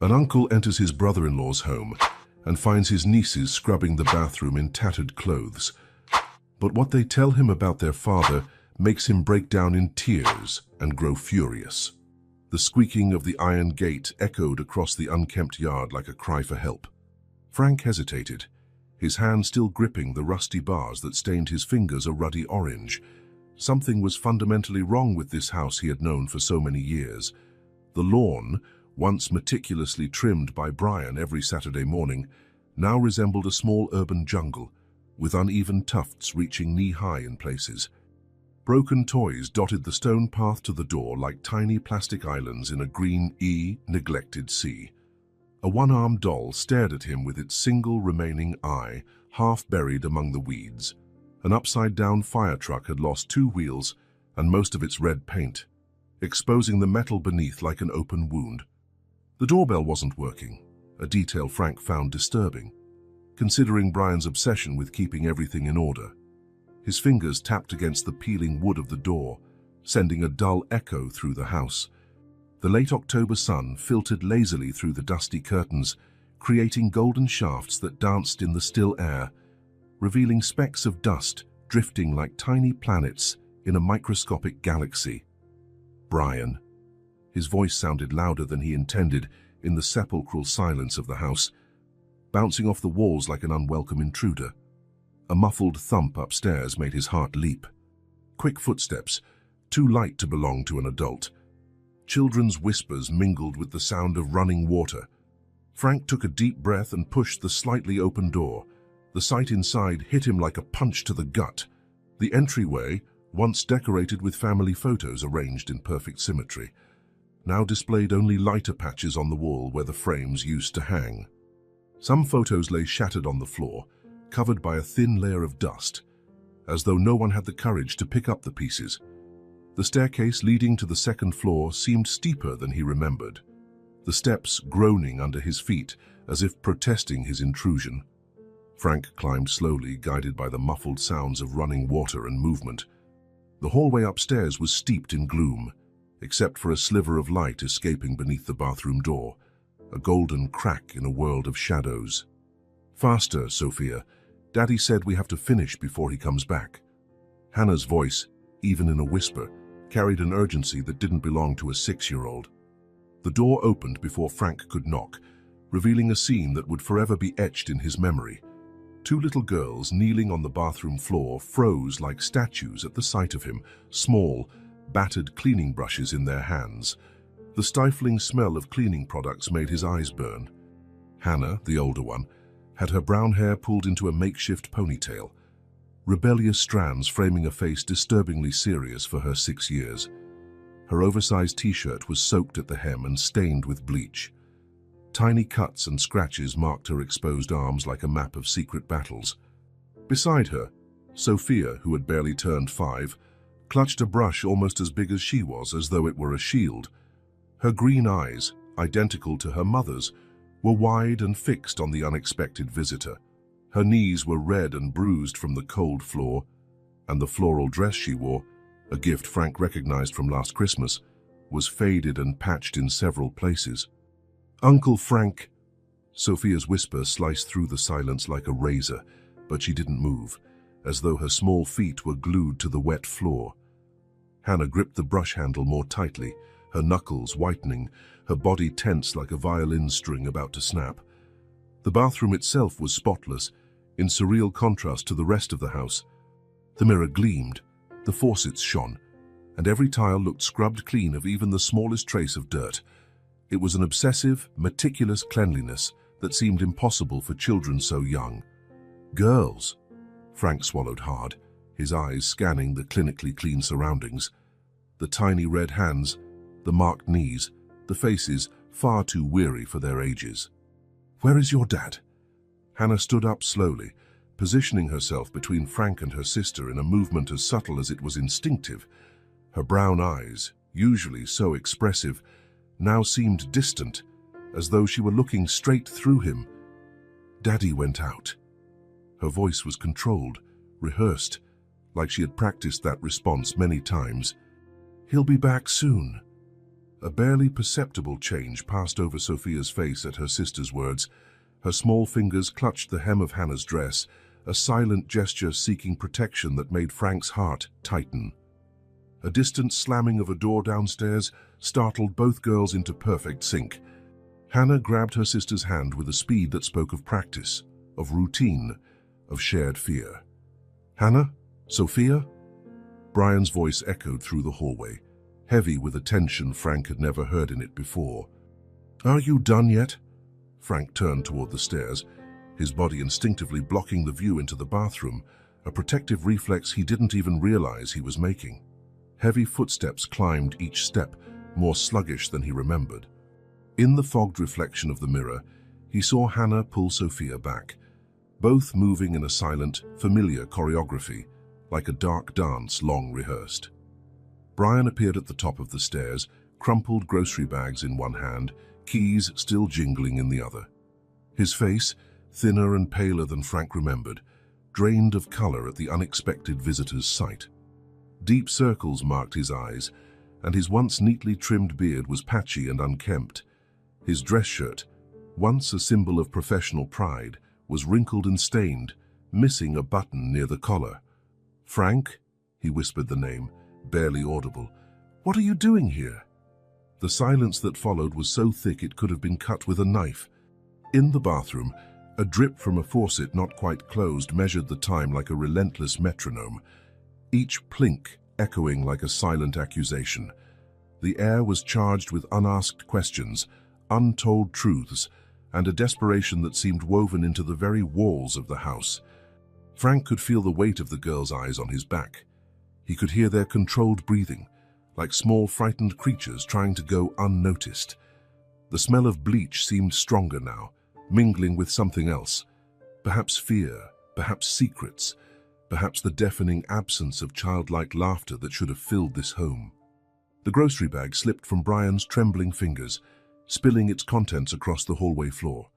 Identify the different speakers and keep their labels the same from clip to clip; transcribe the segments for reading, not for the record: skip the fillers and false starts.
Speaker 1: An uncle enters his brother-in-law's home and finds his nieces scrubbing the bathroom in tattered clothes. But what they tell him about their father makes him break down in tears and grow furious. The squeaking of the iron gate echoed across the unkempt yard like a cry for help. Frank hesitated, his hand still gripping the rusty bars that stained his fingers a ruddy orange. Something was fundamentally wrong with this house he had known for so many years. The lawn, once meticulously trimmed by Brian every Saturday morning, now resembled a small urban jungle, with uneven tufts reaching knee-high in places. Broken toys dotted the stone path to the door like tiny plastic islands in a green, neglected sea. A one-armed doll stared at him with its single remaining eye, half buried among the weeds. An upside-down fire truck had lost 2 wheels and most of its red paint, exposing the metal beneath like an open wound. The doorbell wasn't working, a detail Frank found disturbing, considering Brian's obsession with keeping everything in order. His fingers tapped against the peeling wood of the door, sending a dull echo through the house. The late October sun filtered lazily through the dusty curtains, creating golden shafts that danced in the still air, revealing specks of dust drifting like tiny planets in a microscopic galaxy. Brian. His voice sounded louder than he intended in the sepulchral silence of the house, bouncing off the walls like an unwelcome intruder. A muffled thump upstairs made his heart leap. Quick footsteps, too light to belong to an adult. Children's whispers mingled with the sound of running water. Frank took a deep breath and pushed the slightly open door. The sight inside hit him like a punch to the gut. The entryway, once decorated with family photos arranged in perfect symmetry, now displayed only lighter patches on the wall where the frames used to hang. Some photos lay shattered on the floor, covered by a thin layer of dust, as though no one had the courage to pick up the pieces. The staircase leading to the second floor seemed steeper than he remembered, the steps groaning under his feet as if protesting his intrusion. Frank climbed slowly, guided by the muffled sounds of running water and movement. The hallway upstairs was steeped in gloom, except for a sliver of light escaping beneath the bathroom door, a golden crack in a world of shadows. "Faster, Sophia. Daddy said we have to finish before he comes back." Hannah's voice, even in a whisper, carried an urgency that didn't belong to a 6-year-old. The door opened before Frank could knock, revealing a scene that would forever be etched in his memory. 2 little girls kneeling on the bathroom floor froze like statues at the sight of him, small, battered cleaning brushes in their hands. The stifling smell of cleaning products made his eyes burn. Hannah, the older one, had her brown hair pulled into a makeshift ponytail, rebellious strands framing a face disturbingly serious for her 6 years. Her oversized t-shirt was soaked at the hem and stained with bleach. Tiny cuts and scratches marked her exposed arms like a map of secret battles. Beside her, Sophia, who had barely turned 5, clutched a brush almost as big as she was, as though it were a shield. Her green eyes, identical to her mother's, were wide and fixed on the unexpected visitor. Her knees were red and bruised from the cold floor, and the floral dress she wore, a gift Frank recognized from last Christmas, was faded and patched in several places. "Uncle Frank!" Sophia's whisper sliced through the silence like a razor, but she didn't move, as though her small feet were glued to the wet floor. Hannah gripped the brush handle more tightly, her knuckles whitening, her body tense like a violin string about to snap. The bathroom itself was spotless, in surreal contrast to the rest of the house. The mirror gleamed, the faucets shone, and every tile looked scrubbed clean of even the smallest trace of dirt. It was an obsessive, meticulous cleanliness that seemed impossible for children so young. "Girls!" Frank swallowed hard, his eyes scanning the clinically clean surroundings. The tiny red hands, the marked knees, the faces far too weary for their ages. "Where is your dad?" Hannah stood up slowly, positioning herself between Frank and her sister in a movement as subtle as it was instinctive. Her brown eyes, usually so expressive, now seemed distant, as though she were looking straight through him. "Daddy went out." Her voice was controlled, rehearsed, like she had practiced that response many times. "He'll be back soon." A barely perceptible change passed over Sophia's face at her sister's words. Her small fingers clutched the hem of Hannah's dress, a silent gesture seeking protection that made Frank's heart tighten. A distant slamming of a door downstairs startled both girls into perfect sync. Hannah grabbed her sister's hand with a speed that spoke of practice, of routine, of shared fear. "Hannah? Sophia?" Brian's voice echoed through the hallway, heavy with a tension Frank had never heard in it before. "Are you done yet?" Frank turned toward the stairs, his body instinctively blocking the view into the bathroom, a protective reflex he didn't even realize he was making. Heavy footsteps climbed each step, more sluggish than he remembered. In the fogged reflection of the mirror, he saw Hannah pull Sophia back, both moving in a silent, familiar choreography, like a dark dance long rehearsed. Brian appeared at the top of the stairs, crumpled grocery bags in one hand, keys still jingling in the other. His face, thinner and paler than Frank remembered, drained of color at the unexpected visitor's sight. Deep circles marked his eyes, and his once neatly trimmed beard was patchy and unkempt. His dress shirt, once a symbol of professional pride, was wrinkled and stained, missing a button near the collar. "Frank?" He whispered the name, barely audible. "What are you doing here?" The silence that followed was so thick it could have been cut with a knife. In the bathroom, a drip from a faucet not quite closed measured the time like a relentless metronome, each plink echoing like a silent accusation. The air was charged with unasked questions, untold truths, and a desperation that seemed woven into the very walls of the house. Frank could feel the weight of the girls' eyes on his back. He could hear their controlled breathing, like small frightened creatures trying to go unnoticed. The smell of bleach seemed stronger now, mingling with something else. Perhaps fear, perhaps secrets, perhaps the deafening absence of childlike laughter that should have filled this home. The grocery bag slipped from Brian's trembling fingers, spilling its contents across the hallway floor.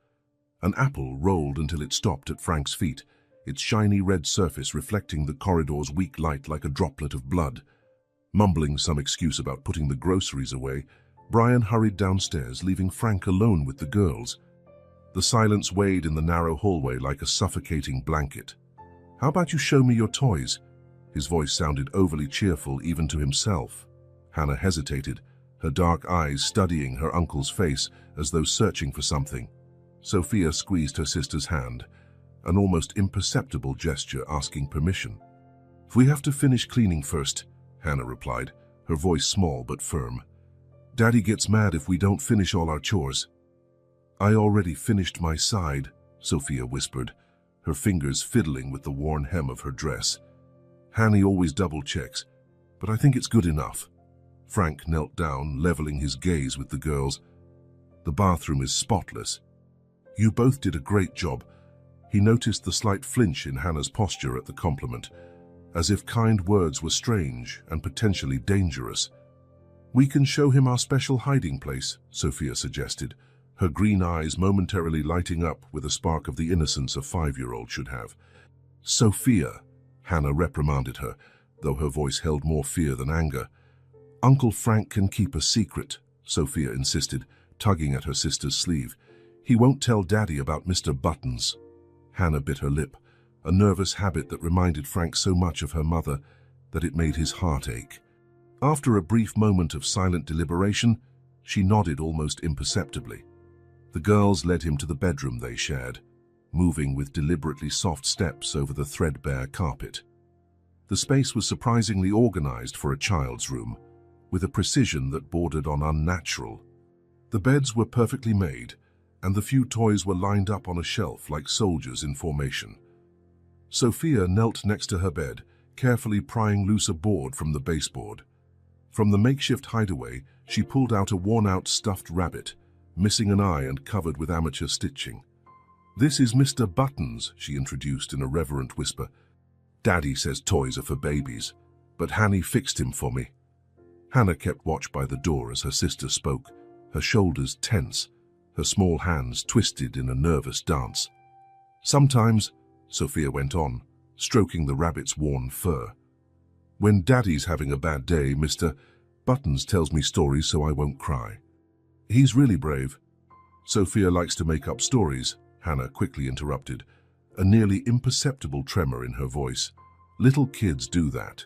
Speaker 1: An apple rolled until it stopped at Frank's feet, its shiny red surface reflecting the corridor's weak light like a droplet of blood. Mumbling some excuse about putting the groceries away, Brian hurried downstairs, leaving Frank alone with the girls. The silence weighed in the narrow hallway like a suffocating blanket. "How about you show me your toys?" His voice sounded overly cheerful even to himself. Hannah hesitated, her dark eyes studying her uncle's face as though searching for something. Sophia squeezed her sister's hand, an almost imperceptible gesture asking permission. "We have to finish cleaning first," Hannah replied, her voice small but firm. "Daddy gets mad if we don't finish all our chores." "I already finished my side," Sophia whispered, her fingers fiddling with the worn hem of her dress. "Hanny always double-checks, but I think it's good enough." Frank knelt down, leveling his gaze with the girls. "The bathroom is spotless. You both did a great job." He noticed the slight flinch in Hannah's posture at the compliment, as if kind words were strange and potentially dangerous. "We can show him our special hiding place," Sophia suggested, her green eyes momentarily lighting up with a spark of the innocence a 5-year-old should have. "Sophia," Hannah reprimanded her, though her voice held more fear than anger. "Uncle Frank can keep a secret," Sophia insisted, tugging at her sister's sleeve. "He won't tell Daddy about Mr. Buttons." Hannah bit her lip, a nervous habit that reminded Frank so much of her mother that it made his heart ache. After a brief moment of silent deliberation, she nodded almost imperceptibly. The girls led him to the bedroom they shared, moving with deliberately soft steps over the threadbare carpet. The space was surprisingly organized for a child's room, with a precision that bordered on unnatural. The beds were perfectly made, and the few toys were lined up on a shelf like soldiers in formation. Sophia knelt next to her bed, carefully prying loose a board from the baseboard. From the makeshift hideaway, she pulled out a worn-out stuffed rabbit, missing an eye and covered with amateur stitching. "This is Mr. Buttons," she introduced in a reverent whisper. "Daddy says toys are for babies, but Hanny fixed him for me." Hannah kept watch by the door as her sister spoke, her shoulders tense, her small hands twisted in a nervous dance. "Sometimes," Sophia went on, stroking the rabbit's worn fur, "when Daddy's having a bad day, Mr. Buttons tells me stories so I won't cry. He's really brave. Sophia likes to make up stories, Hannah quickly interrupted, a nearly imperceptible tremor in her voice. Little kids do that.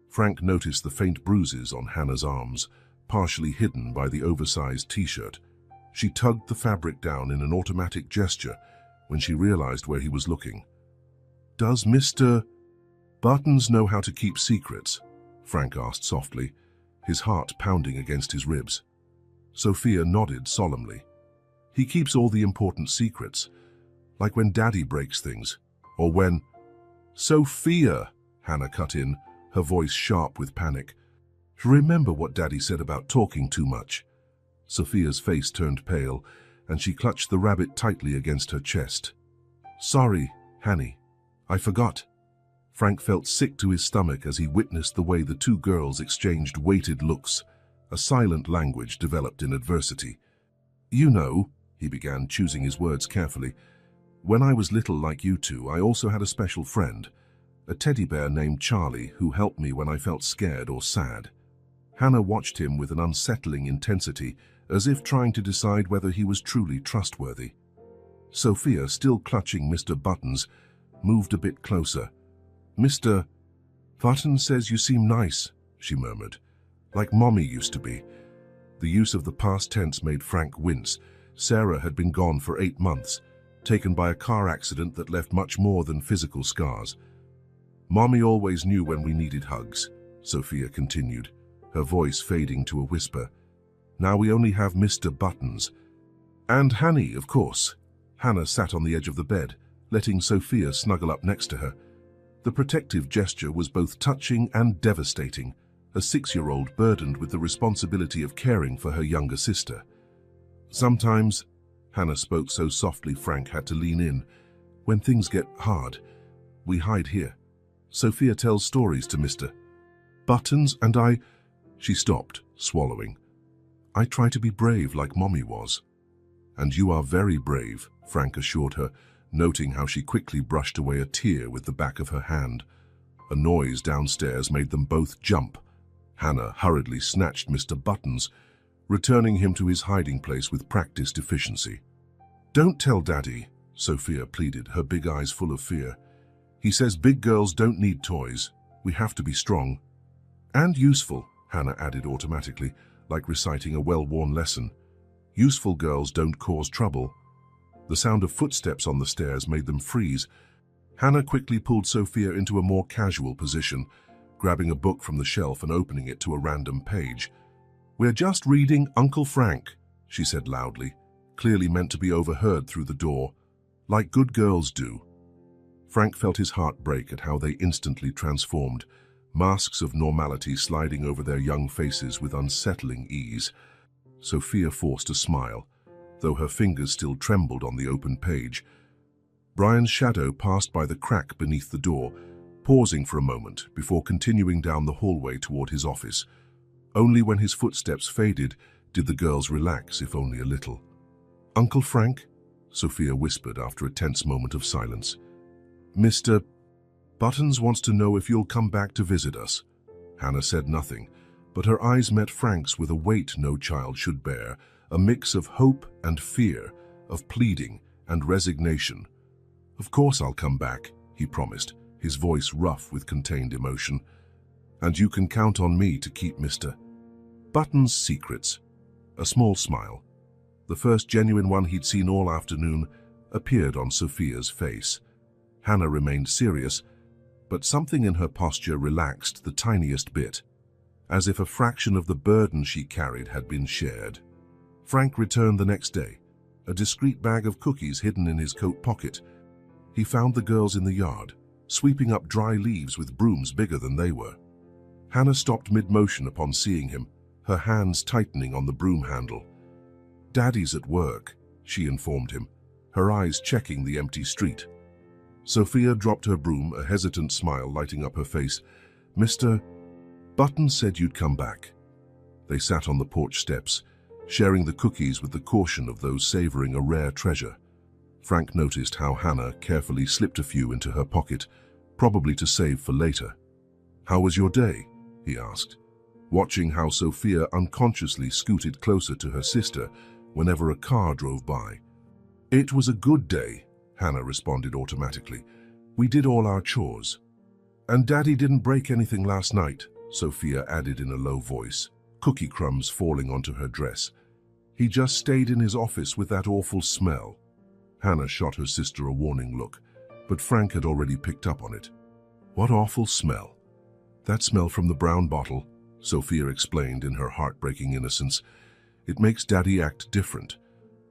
Speaker 1: Frank noticed the faint bruises on Hannah's arms, partially hidden by the oversized t-shirt. She tugged the fabric down in an automatic gesture when she realized where he was looking. "Does Mr. Buttons know how to keep secrets?" Frank asked softly, his heart pounding against his ribs. Sophia nodded solemnly. "He keeps all the important secrets, like when Daddy breaks things, or when—" "Sophia!" Hannah cut in, her voice sharp with panic. "Remember what Daddy said about talking too much." Sophia's face turned pale, and she clutched the rabbit tightly against her chest. "Sorry, Hanny. I forgot." Frank felt sick to his stomach as he witnessed the way the two girls exchanged weighted looks, a silent language developed in adversity. "You know," he began, choosing his words carefully, "when I was little like you two, I also had a special friend, a teddy bear named Charlie, who helped me when I felt scared or sad." Hannah watched him with an unsettling intensity, as if trying to decide whether he was truly trustworthy. Sophia, still clutching Mr. Buttons, moved a bit closer. "Mr. Buttons says you seem nice," she murmured, "like Mommy used to be." The use of the past tense made Frank wince. Sarah had been gone for 8 months, taken by a car accident that left much more than physical scars. "Mommy always knew when we needed hugs," Sophia continued, her voice fading to a whisper. "Now we only have Mr. Buttons. And Hanny, of course." Hannah sat on the edge of the bed, letting Sophia snuggle up next to her. The protective gesture was both touching and devastating, a 6-year-old burdened with the responsibility of caring for her younger sister. "Sometimes," Hannah spoke so softly Frank had to lean in, "when things get hard, we hide here. Sophia tells stories to Mr. Buttons and I—" She stopped, swallowing. "I try to be brave like Mommy was." "And you are very brave," Frank assured her, noting how she quickly brushed away a tear with the back of her hand. A noise downstairs made them both jump. Hannah hurriedly snatched Mr. Buttons, returning him to his hiding place with practiced efficiency. "Don't tell Daddy," Sophia pleaded, her big eyes full of fear. "He says big girls don't need toys. We have to be strong." "And useful," Hannah added automatically, like reciting a well-worn lesson. "Useful girls don't cause trouble." The sound of footsteps on the stairs made them freeze. Hannah quickly pulled Sophia into a more casual position, grabbing a book from the shelf and opening it to a random page. "We're just reading Uncle Frank," she said loudly, clearly meant to be overheard through the door, "like good girls do." Frank felt his heart break at how they instantly transformed, masks of normality sliding over their young faces with unsettling ease. Sophia forced a smile, though her fingers still trembled on the open page. Brian's shadow passed by the crack beneath the door, pausing for a moment before continuing down the hallway toward his office. Only when his footsteps faded did the girls relax, if only a little. "Uncle Frank?" Sophia whispered after a tense moment of silence. "Mr. Buttons wants to know if you'll come back to visit us." Hannah said nothing, but her eyes met Frank's with a weight no child should bear, a mix of hope and fear, of pleading and resignation. "Of course I'll come back," he promised, his voice rough with contained emotion. "And you can count on me to keep Mr. Buttons' secrets." A small smile, the first genuine one he'd seen all afternoon, appeared on Sophia's face. Hannah remained serious, but something in her posture relaxed the tiniest bit, as if a fraction of the burden she carried had been shared. Frank returned the next day, a discreet bag of cookies hidden in his coat pocket. He found the girls in the yard, sweeping up dry leaves with brooms bigger than they were. Hannah stopped mid-motion upon seeing him, her hands tightening on the broom handle. "Daddy's at work," she informed him, her eyes checking the empty street. Sophia dropped her broom, a hesitant smile lighting up her face. "Mr. Buttons said you'd come back." They sat on the porch steps, sharing the cookies with the caution of those savoring a rare treasure. Frank noticed how Hannah carefully slipped a few into her pocket, probably to save for later. "How was your day?" he asked. watching how Sophia unconsciously scooted closer to her sister whenever a car drove by. "It was a good day," Hannah responded automatically. "We did all our chores." "And Daddy didn't break anything last night," Sophia added in a low voice, cookie crumbs falling onto her dress. "He just stayed in his office with that awful smell." Hannah shot her sister a warning look, but Frank had already picked up on it. "What awful smell?" "That smell from the brown bottle," Sophia explained in her heartbreaking innocence. "It makes Daddy act different.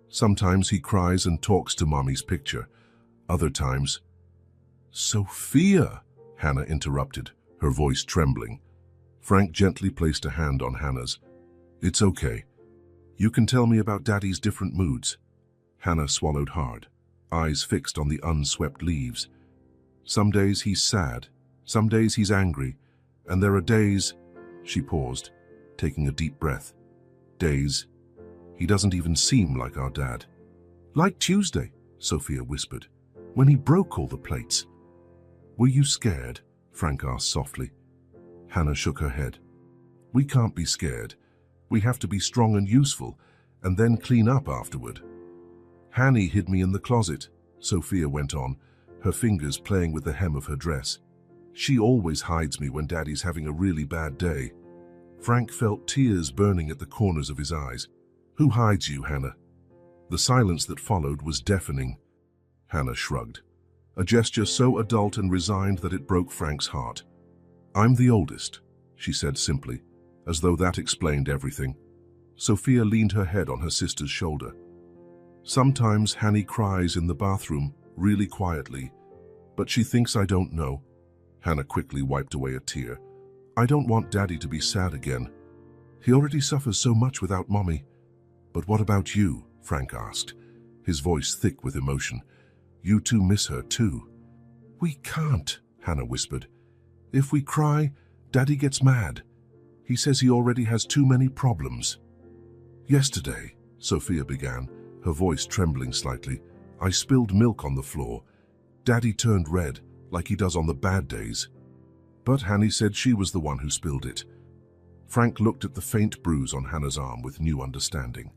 Speaker 1: Sometimes he cries and talks to Mommy's picture. Other times—" "Sophia!" Hannah interrupted, her voice trembling. Frank gently placed a hand on Hannah's. "It's okay. You can tell me about Daddy's different moods." Hannah swallowed hard, eyes fixed on the unswept leaves. "Some days he's sad, some days he's angry, and there are days—" She paused, taking a deep breath. "Days he doesn't even seem like our dad." "Like Tuesday," Sophia whispered, "when he broke all the plates." "Were you scared?" Frank asked softly. Hannah shook her head. "We can't be scared. We have to be strong and useful, and then clean up afterward." "Hanny hid me in the closet," Sophia went on, her fingers playing with the hem of her dress. "She always hides me when Daddy's having a really bad day." Frank felt tears burning at the corners of his eyes. "Who hides you, Hannah?" The silence that followed was deafening. Hannah shrugged, a gesture so adult and resigned that it broke Frank's heart. "I'm the oldest," she said simply, as though that explained everything. Sophia leaned her head on her sister's shoulder. "Sometimes Hanny cries in the bathroom, really quietly, but she thinks I don't know." Hannah quickly wiped away a tear. "I don't want Daddy to be sad again. He already suffers so much without Mommy." "But what about you?" Frank asked, his voice thick with emotion. "You two miss her too." "We can't," Hannah whispered. "If we cry, Daddy gets mad. He says he already has too many problems." "Yesterday," Sophia began, her voice trembling slightly, "I spilled milk on the floor. Daddy turned red, like he does on the bad days. But Hanny said she was the one who spilled it." Frank looked at the faint bruise on Hannah's arm with new understanding.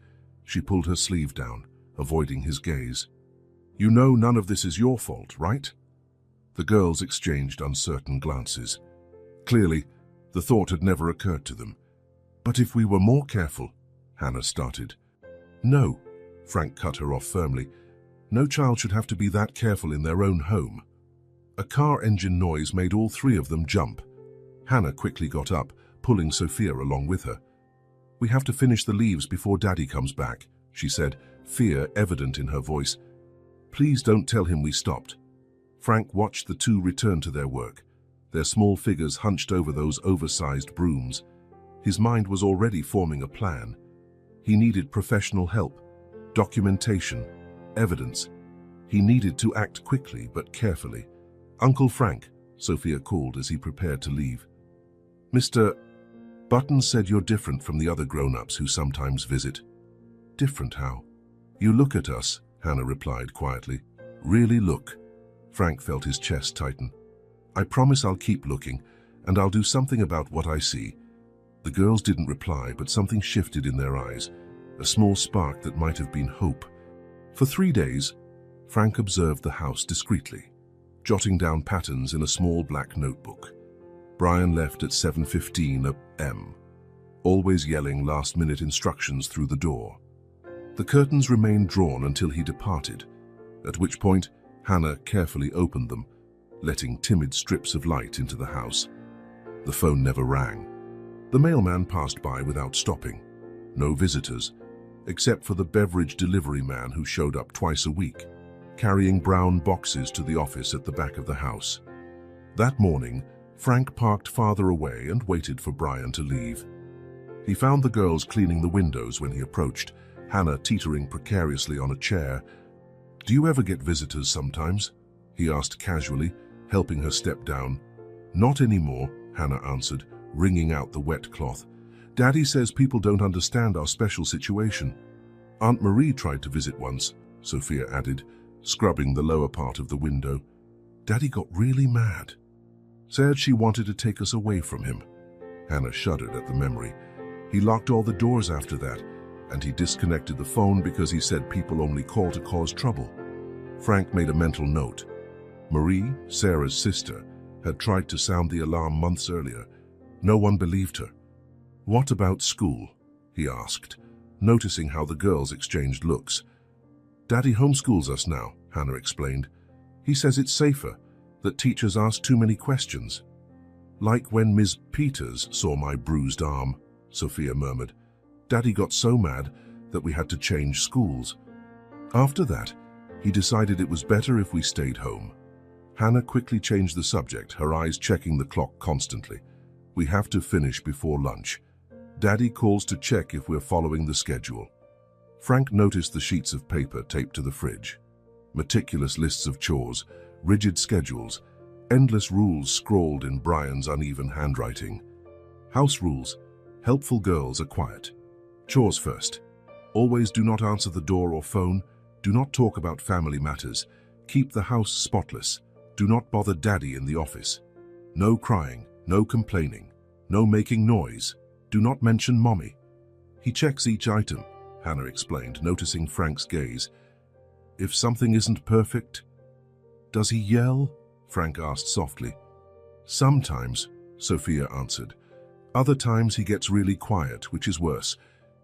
Speaker 1: She pulled her sleeve down, avoiding his gaze. "You know none of this is your fault, right?" The girls exchanged uncertain glances. Clearly, the thought had never occurred to them. "But if we were more careful," Hannah started. "No," Frank cut her off firmly. "No child should have to be that careful in their own home." A car engine noise made all three of them jump. Hannah quickly got up, pulling Sophia along with her. "We have to finish the leaves before Daddy comes back," she said, fear evident in her voice. "Please don't tell him we stopped." Frank watched the two return to their work, their small figures hunched over those oversized brooms. His mind was already forming a plan. He needed professional help, documentation, evidence. He needed to act quickly but carefully. "Uncle Frank," Sophia called as he prepared to leave. "Mr. Button said you're different from the other grown-ups who sometimes visit." "Different how?" "You look at us," Hannah replied quietly. "Really look." Frank felt his chest tighten. "I promise I'll keep looking, and I'll do something about what I see." The girls didn't reply, but something shifted in their eyes, a small spark that might have been hope. For 3 days, Frank observed the house discreetly, jotting down patterns in a small black notebook. Brian left at 7:15 a.m., always yelling last-minute instructions through the door. The curtains remained drawn until he departed, at which point Hannah carefully opened them, letting timid strips of light into the house. The phone never rang. The mailman passed by without stopping. No visitors, except for the beverage delivery man who showed up twice a week, carrying brown boxes to the office at the back of the house. That morning, Frank parked farther away and waited for Brian to leave. He found the girls cleaning the windows when he approached, Hannah teetering precariously on a chair. "Do you ever get visitors sometimes?" he asked casually, helping her step down. "Not anymore," Hannah answered, wringing out the wet cloth. "Daddy says people don't understand our special situation." "Aunt Marie tried to visit once," Sophia added, scrubbing the lower part of the window. "Daddy got really mad. Said she wanted to take us away from him." Hannah shuddered at the memory. He locked all the doors after that, and he disconnected the phone because he said people only call to cause trouble. Frank made a mental note. Marie, Sarah's sister, had tried to sound the alarm months earlier. No one believed her. "What about school?" he asked, noticing how the girls exchanged looks. "Daddy homeschools us now," Hannah explained. "He says it's safer, that teachers ask too many questions." "Like when Ms. Peters saw my bruised arm," Sophia murmured. "Daddy got so mad that we had to change schools. After that, he decided it was better if we stayed home." Hannah quickly changed the subject, her eyes checking the clock constantly. "We have to finish before lunch. Daddy calls to check if we're following the schedule." Frank noticed the sheets of paper taped to the fridge. Meticulous lists of chores, rigid schedules, endless rules scrawled in Brian's uneven handwriting. House rules: helpful girls are quiet. Chores first. Always do not answer the door or phone. Do not talk about family matters. Keep the house spotless. Do not bother Daddy in the office. No crying, no complaining, no making noise. Do not mention Mommy. He checks each item, Hannah explained, noticing Frank's gaze. "If something isn't perfect..." "Does he yell?" Frank asked softly. "Sometimes," Sophia answered. "Other times he gets really quiet, which is worse.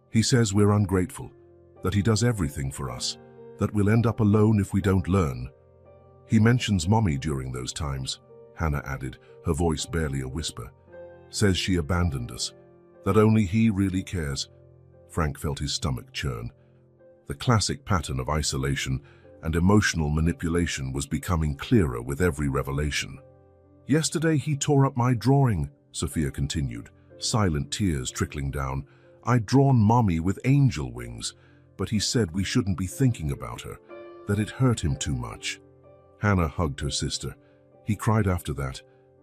Speaker 1: He says we're ungrateful, that he does everything for us, that we'll end up alone if we don't learn." "He mentions Mommy during those times," Hannah added, her voice barely a whisper. "Says she abandoned us, that only he really cares." Frank felt his stomach churn. The classic pattern of isolation and emotional manipulation was becoming clearer with every revelation. "Yesterday he tore up my drawing," Sophia continued, silent tears trickling down. "I'd drawn Mommy with angel wings, but he said we shouldn't be thinking about her, that it hurt him too much." Hannah hugged her sister. "He cried after that,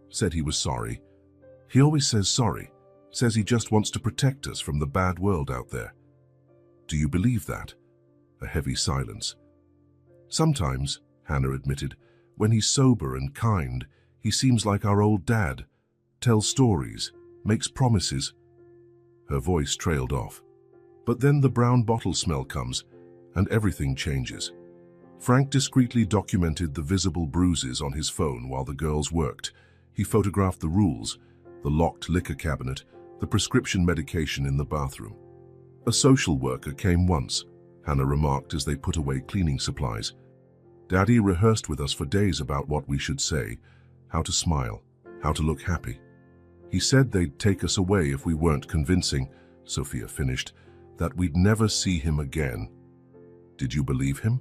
Speaker 1: said he was sorry. He always says sorry, says he just wants to protect us from the bad world out there." "Do you believe that?" A heavy silence. "Sometimes," Hannah admitted, "when he's sober and kind, he seems like our old dad, tells stories, makes promises." Her voice trailed off. "But then the brown bottle smell comes, and everything changes." Frank discreetly documented the visible bruises on his phone while the girls worked. He photographed the rules, the locked liquor cabinet, the prescription medication in the bathroom. "A social worker came once," Hannah remarked as they put away cleaning supplies. "Daddy rehearsed with us for days about what we should say, how to smile, how to look happy. He said they'd take us away if we weren't convincing," Sophia finished, "that we'd never see him again." "Did you believe him?"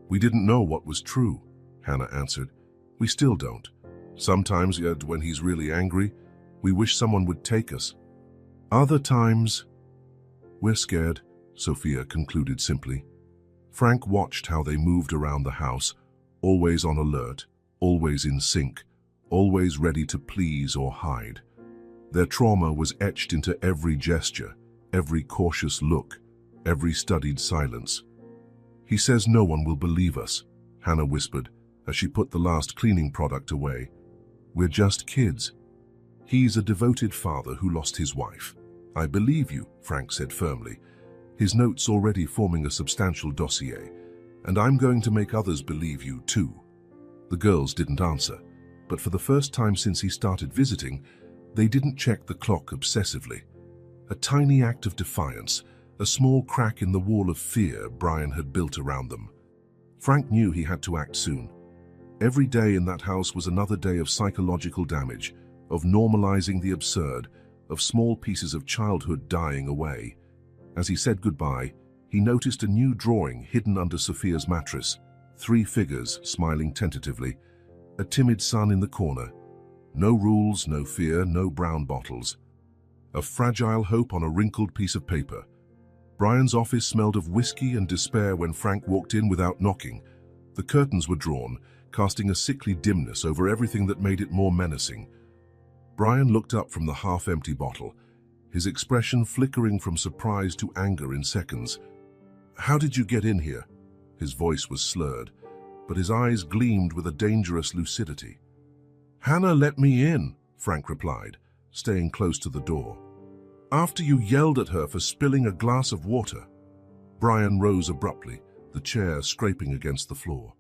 Speaker 1: "We didn't know what was true," Hannah answered. "We still don't. Sometimes, yet when he's really angry, we wish someone would take us. Other times..." "We're scared," Sophia concluded simply. Frank watched how they moved around the house, always on alert, always in sync, always ready to please or hide. Their trauma was etched into every gesture, every cautious look, every studied silence. "He says no one will believe us," Hannah whispered as she put the last cleaning product away. "We're just kids. He's a devoted father who lost his wife." "I believe you," Frank said firmly, his notes already forming a substantial dossier. "And I'm going to make others believe you too." The girls didn't answer, but for the first time since he started visiting, they didn't check the clock obsessively. A tiny act of defiance, a small crack in the wall of fear Brian had built around them. Frank knew he had to act soon. Every day in that house was another day of psychological damage, of normalizing the absurd, of small pieces of childhood dying away. As he said goodbye, he noticed a new drawing hidden under Sophia's mattress, 3 figures smiling tentatively, a timid son in the corner. No rules, no fear, no brown bottles. A fragile hope on a wrinkled piece of paper. Brian's office smelled of whiskey and despair when Frank walked in without knocking. The curtains were drawn, casting a sickly dimness over everything that made it more menacing. Brian looked up from the half-empty bottle, his expression flickering from surprise to anger in seconds. "How did you get in here?" His voice was slurred, but his eyes gleamed with a dangerous lucidity. "Hannah let me in," Frank replied, staying close to the door. "After you yelled at her for spilling a glass of water." Brian rose abruptly, the chair scraping against the floor.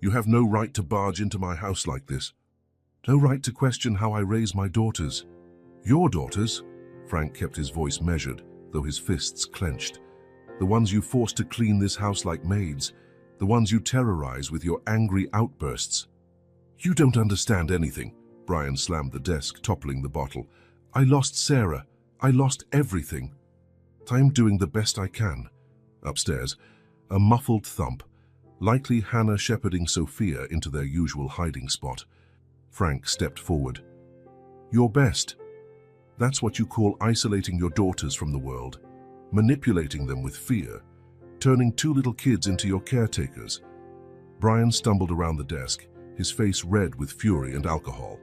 Speaker 1: "You have no right to barge into my house like this. No right to question how I raise my daughters." "Your daughters?" Frank kept his voice measured, though his fists clenched. "The ones you forced to clean this house like maids. The ones you terrorize with your angry outbursts." "You don't understand anything." Brian slammed the desk, toppling the bottle. "I lost Sarah. I lost everything. I'm doing the best I can." Upstairs, a muffled thump, likely Hannah shepherding Sophia into their usual hiding spot. Frank stepped forward. "Your best? That's what you call isolating your daughters from the world, manipulating them with fear, turning two little kids into your caretakers." Brian stumbled around the desk, his face red with fury and alcohol.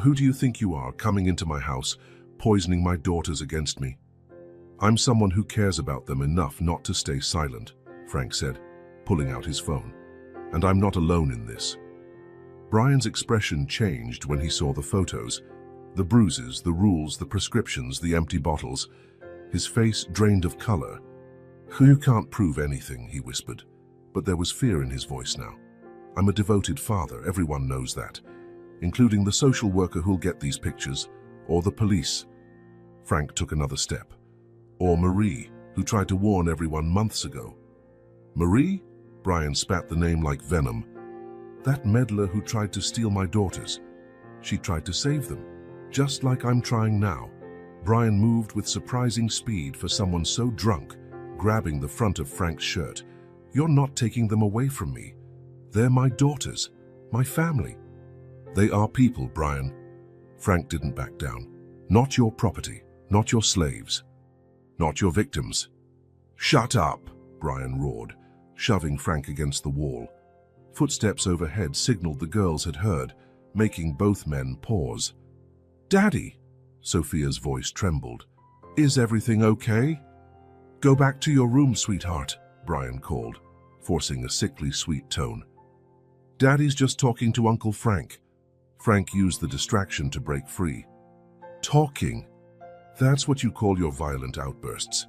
Speaker 1: "Who do you think you are, coming into my house, poisoning my daughters against me?" "I'm someone who cares about them enough not to stay silent," Frank said, pulling out his phone. "And I'm not alone in this." Brian's expression changed when he saw the photos. The bruises, the rules, the prescriptions, the empty bottles. His face drained of color. "You can't prove anything," he whispered, but there was fear in his voice now. "I'm a devoted father, everyone knows that, including the social worker who'll get these pictures, or the police." Frank took another step. "Or Marie, who tried to warn everyone months ago." "Marie?" Brian spat the name like venom. "That meddler who tried to steal my daughters. She tried to save them, just like I'm trying now." Brian moved with surprising speed for someone so drunk, grabbing the front of Frank's shirt. "You're not taking them away from me. They're my daughters, my family." "They are people, Brian." Frank didn't back down. "Not your property, not your slaves, not your victims." "Shut up," Brian roared, shoving Frank against the wall. Footsteps overhead signaled the girls had heard, making both men pause. "Daddy," Sophia's voice trembled. "Is everything okay?" "Go back to your room, sweetheart," Brian called, forcing a sickly sweet tone. "Daddy's just talking to Uncle Frank." Frank used the distraction to break free. "Talking? That's what you call your violent outbursts.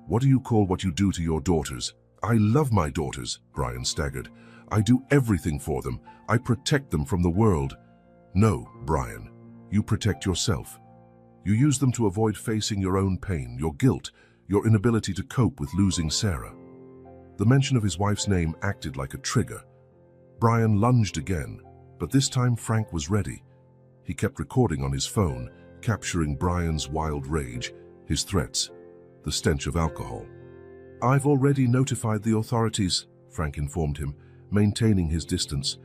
Speaker 1: What do you call what you do to your daughters?" "I love my daughters," Brian staggered. "I do everything for them. I protect them from the world." "No, Brian. You protect yourself. You use them to avoid facing your own pain, your guilt, your inability to cope with losing Sarah." The mention of his wife's name acted like a trigger. Brian lunged again, but this time Frank was ready. He kept recording on his phone, capturing Brian's wild rage, his threats, the stench of alcohol. "I've already notified the authorities," Frank informed him, maintaining his distance.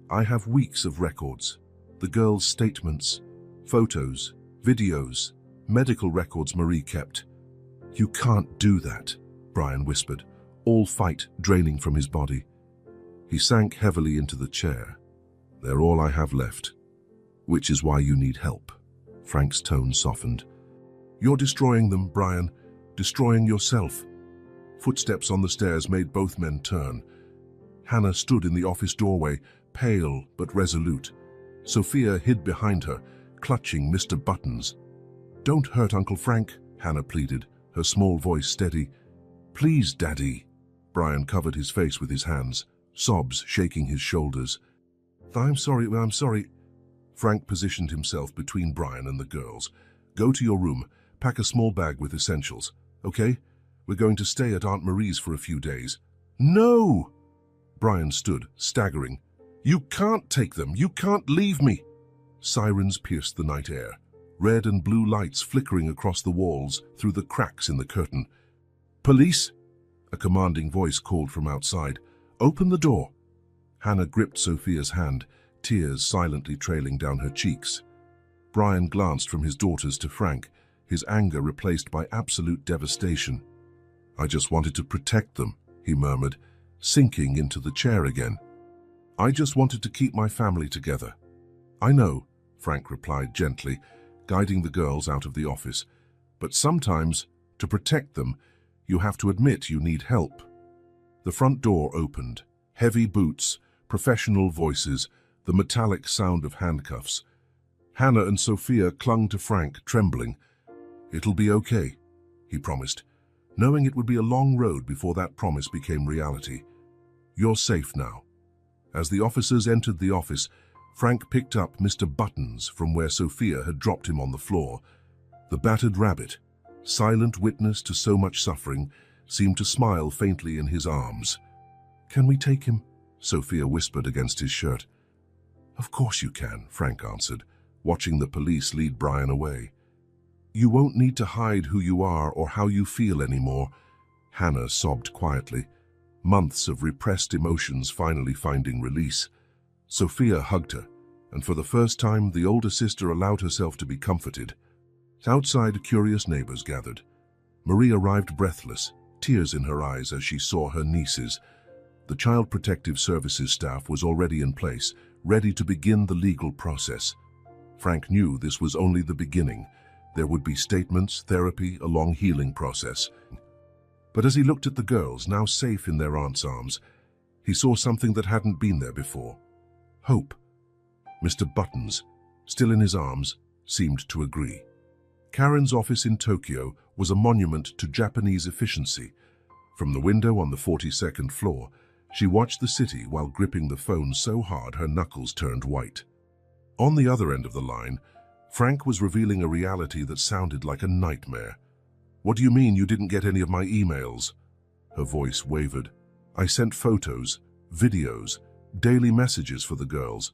Speaker 1: "I have weeks of records. The girls' statements, photos, videos, medical records Marie kept." "You can't do that," Brian whispered, all fight draining from his body. He sank heavily into the chair. "They're all I have left, which is why you need help." Frank's tone softened. "You're destroying them, Brian, destroying yourself." Footsteps on the stairs made both men turn. Hannah stood in the office doorway, pale but resolute. Sophia hid behind her, clutching Mr. Buttons. "Don't hurt Uncle Frank," Hannah pleaded, her small voice steady. "Please, Daddy." Brian covered his face with his hands, sobs shaking his shoulders. I'm sorry." Frank positioned himself between Brian and the girls. "Go to your room, pack a small bag with essentials, okay? We're going to stay at Aunt Marie's for a few days." "No!" Brian stood, staggering. "You can't take them. You can't leave me." Sirens pierced the night air, red and blue lights flickering across the walls through the cracks in the curtain. "Police!" A commanding voice called from outside. "Open the door." Hannah gripped Sophia's hand, tears silently trailing down her cheeks. Brian glanced from his daughters to Frank, his anger replaced by absolute devastation. "I just wanted to protect them," he murmured, sinking into the chair again. "I just wanted to keep my family together." "I know," Frank replied gently, guiding the girls out of the office. "But sometimes, to protect them, you have to admit you need help." The front door opened. Heavy boots, professional voices, the metallic sound of handcuffs. Hannah and Sophia clung to Frank, trembling. "It'll be okay," he promised, knowing it would be a long road before that promise became reality. "You're safe now." As the officers entered the office, Frank picked up Mr. Buttons from where Sophia had dropped him on the floor. The battered rabbit, silent witness to so much suffering, seemed to smile faintly in his arms. "Can we take him?" Sophia whispered against his shirt. "Of course you can," Frank answered, watching the police lead Brian away. "You won't need to hide who you are or how you feel anymore," Hannah sobbed quietly, months of repressed emotions finally finding release. Sophia hugged her, and for the first time the older sister allowed herself to be comforted. Outside, curious neighbors gathered. Marie arrived breathless, tears in her eyes as she saw her nieces. The Child Protective Services staff was already in place, ready to begin the legal process. Frank knew this was only the beginning. There would be statements, therapy, a long healing process. But as he looked at the girls, now safe in their aunt's arms, he saw something that hadn't been there before. Hope. Mr. Buttons, still in his arms, seemed to agree. Karen's office in Tokyo was a monument to Japanese efficiency. From the window on the 42nd floor, she watched the city while gripping the phone so hard her knuckles turned white. On the other end of the line, Frank was revealing a reality that sounded like a nightmare. "What do you mean you didn't get any of my emails?" Her voice wavered. "I sent photos, videos, daily messages for the girls.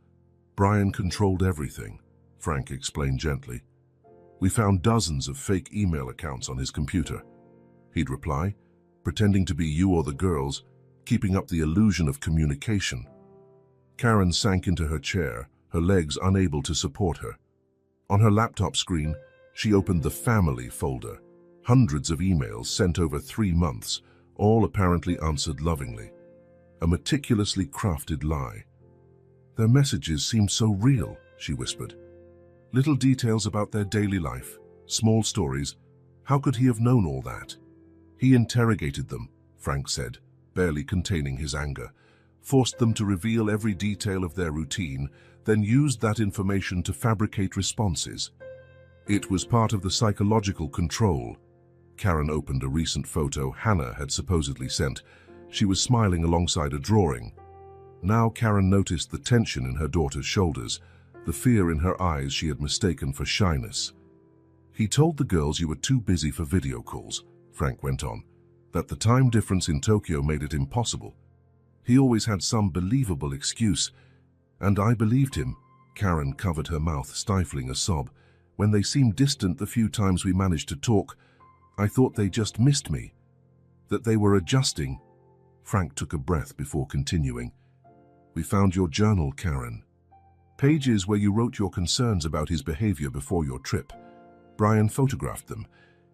Speaker 1: Brian controlled everything," Frank explained gently. "We found dozens of fake email accounts on his computer." He'd reply, pretending to be you or the girls, keeping up the illusion of communication. Karen sank into her chair, her legs unable to support her. On her laptop screen, she opened the family folder. Hundreds of emails sent over 3 months, all apparently answered lovingly. A meticulously crafted lie. "Their messages seemed so real," she whispered. "Little details about their daily life, small stories. How could he have known all that?" "He interrogated them," Frank said, barely containing his anger. "Forced them to reveal every detail of their routine, then used that information to fabricate responses. It was part of the psychological control." Karen opened a recent photo Hannah had supposedly sent. She was smiling alongside a drawing. Now Karen noticed the tension in her daughter's shoulders, the fear in her eyes she had mistaken for shyness. "He told the girls you were too busy for video calls," Frank went on, "that the time difference in Tokyo made it impossible. He always had some believable excuse, and I believed him." Karen covered her mouth, stifling a sob. "When they seemed distant the few times we managed to talk, I thought they just missed me, that they were adjusting." Frank took a breath before continuing. "We found your journal, Karen. Pages where you wrote your concerns about his behavior before your trip. Brian photographed them.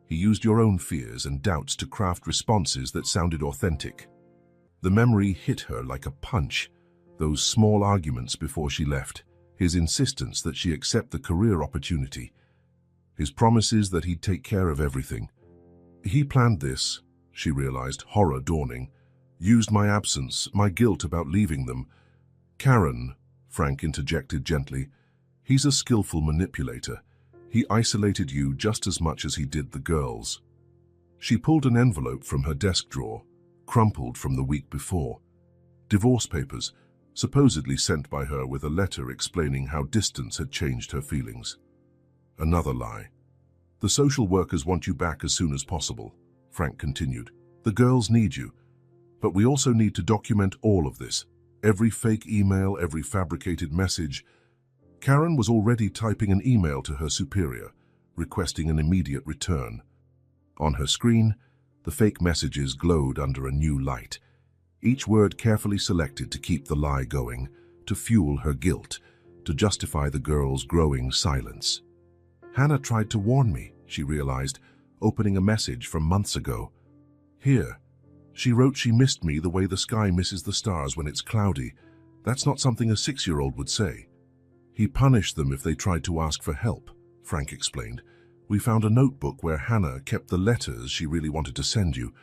Speaker 1: He used your own fears and doubts to craft responses that sounded authentic." The memory hit her like a punch. Those small arguments before she left, his insistence that she accept the career opportunity, his promises that he'd take care of everything. "He planned this," she realized, horror dawning. "Used my absence, my guilt about leaving them." "Karen," Frank interjected gently, "he's a skillful manipulator. He isolated you just as much as he did the girls." She pulled an envelope from her desk drawer, crumpled from the week before. Divorce papers, supposedly sent by her with a letter explaining how distance had changed her feelings. Another lie. "The social workers want you back as soon as possible," Frank continued. "The girls need you. But we also need to document all of this. Every fake email, every fabricated message." Karen was already typing an email to her superior, requesting an immediate return. On her screen, the fake messages glowed under a new light, each word carefully selected to keep the lie going, to fuel her guilt, to justify the girl's growing silence. "Hannah tried to warn me," she realized, opening a message from months ago. "Here. She wrote she missed me the way the sky misses the stars when it's cloudy. That's not something a 6-year-old would say." "He punished them if they tried to ask for help," Frank explained. "We found a notebook where Hannah kept the letters she really wanted to send you.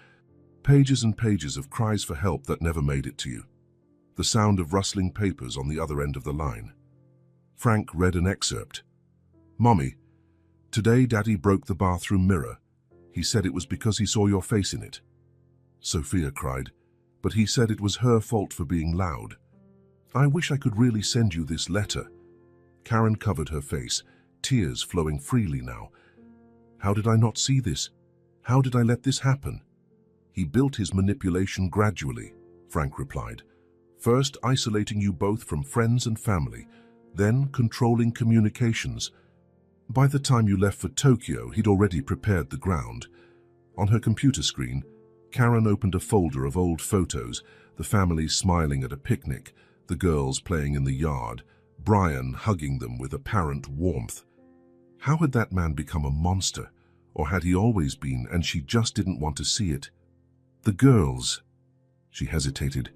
Speaker 1: Pages and pages of cries for help that never made it to you." The sound of rustling papers on the other end of the line. Frank read an excerpt. Mommy, today Daddy broke the bathroom mirror. He said it was because he saw your face in it. Sophia cried, but he said it was her fault for being loud. I wish I could really send you this letter. Karen covered her face, tears flowing freely now. How did I not see this? How did I let this happen? He built his manipulation gradually, Frank replied. First isolating you both from friends and family, then controlling communications. By the time you left for Tokyo, he'd already prepared the ground. On her computer screen, Karen opened a folder of old photos, the family smiling at a picnic, the girls playing in the yard, Brian hugging them with apparent warmth. How had that man become a monster? Or had he always been, and she just didn't want to see it? The girls, she hesitated.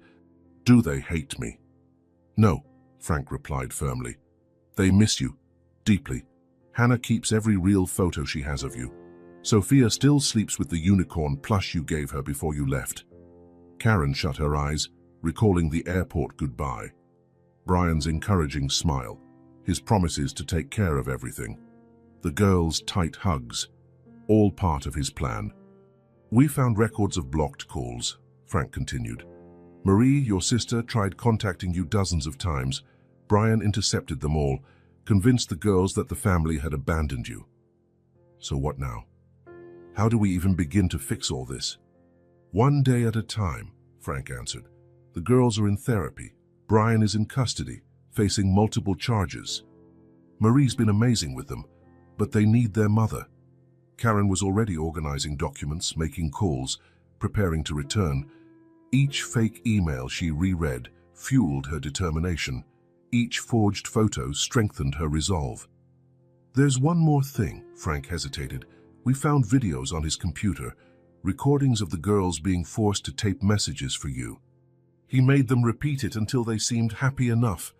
Speaker 1: Do they hate me? No, Frank replied firmly. They miss you, deeply. Hannah keeps every real photo she has of you. Sophia still sleeps with the unicorn plush you gave her before you left. Karen shut her eyes, recalling the airport goodbye. Brian's encouraging smile, his promises to take care of everything. The girls' tight hugs, all part of his plan. We found records of blocked calls, Frank continued. Marie, your sister, tried contacting you dozens of times. Brian intercepted them all, convinced the girls that the family had abandoned you. So what now? How do we even begin to fix all this? One day at a time, Frank answered. The girls are in therapy. Brian is in custody, facing multiple charges. Marie's been amazing with them, but they need their mother. Karen was already organizing documents, making calls, preparing to return. Each fake email she reread fueled her determination. Each forged photo strengthened her resolve. There's one more thing, Frank hesitated. We found videos on his computer, recordings of the girls being forced to tape messages for you. He made them repeat it until they seemed happy enough.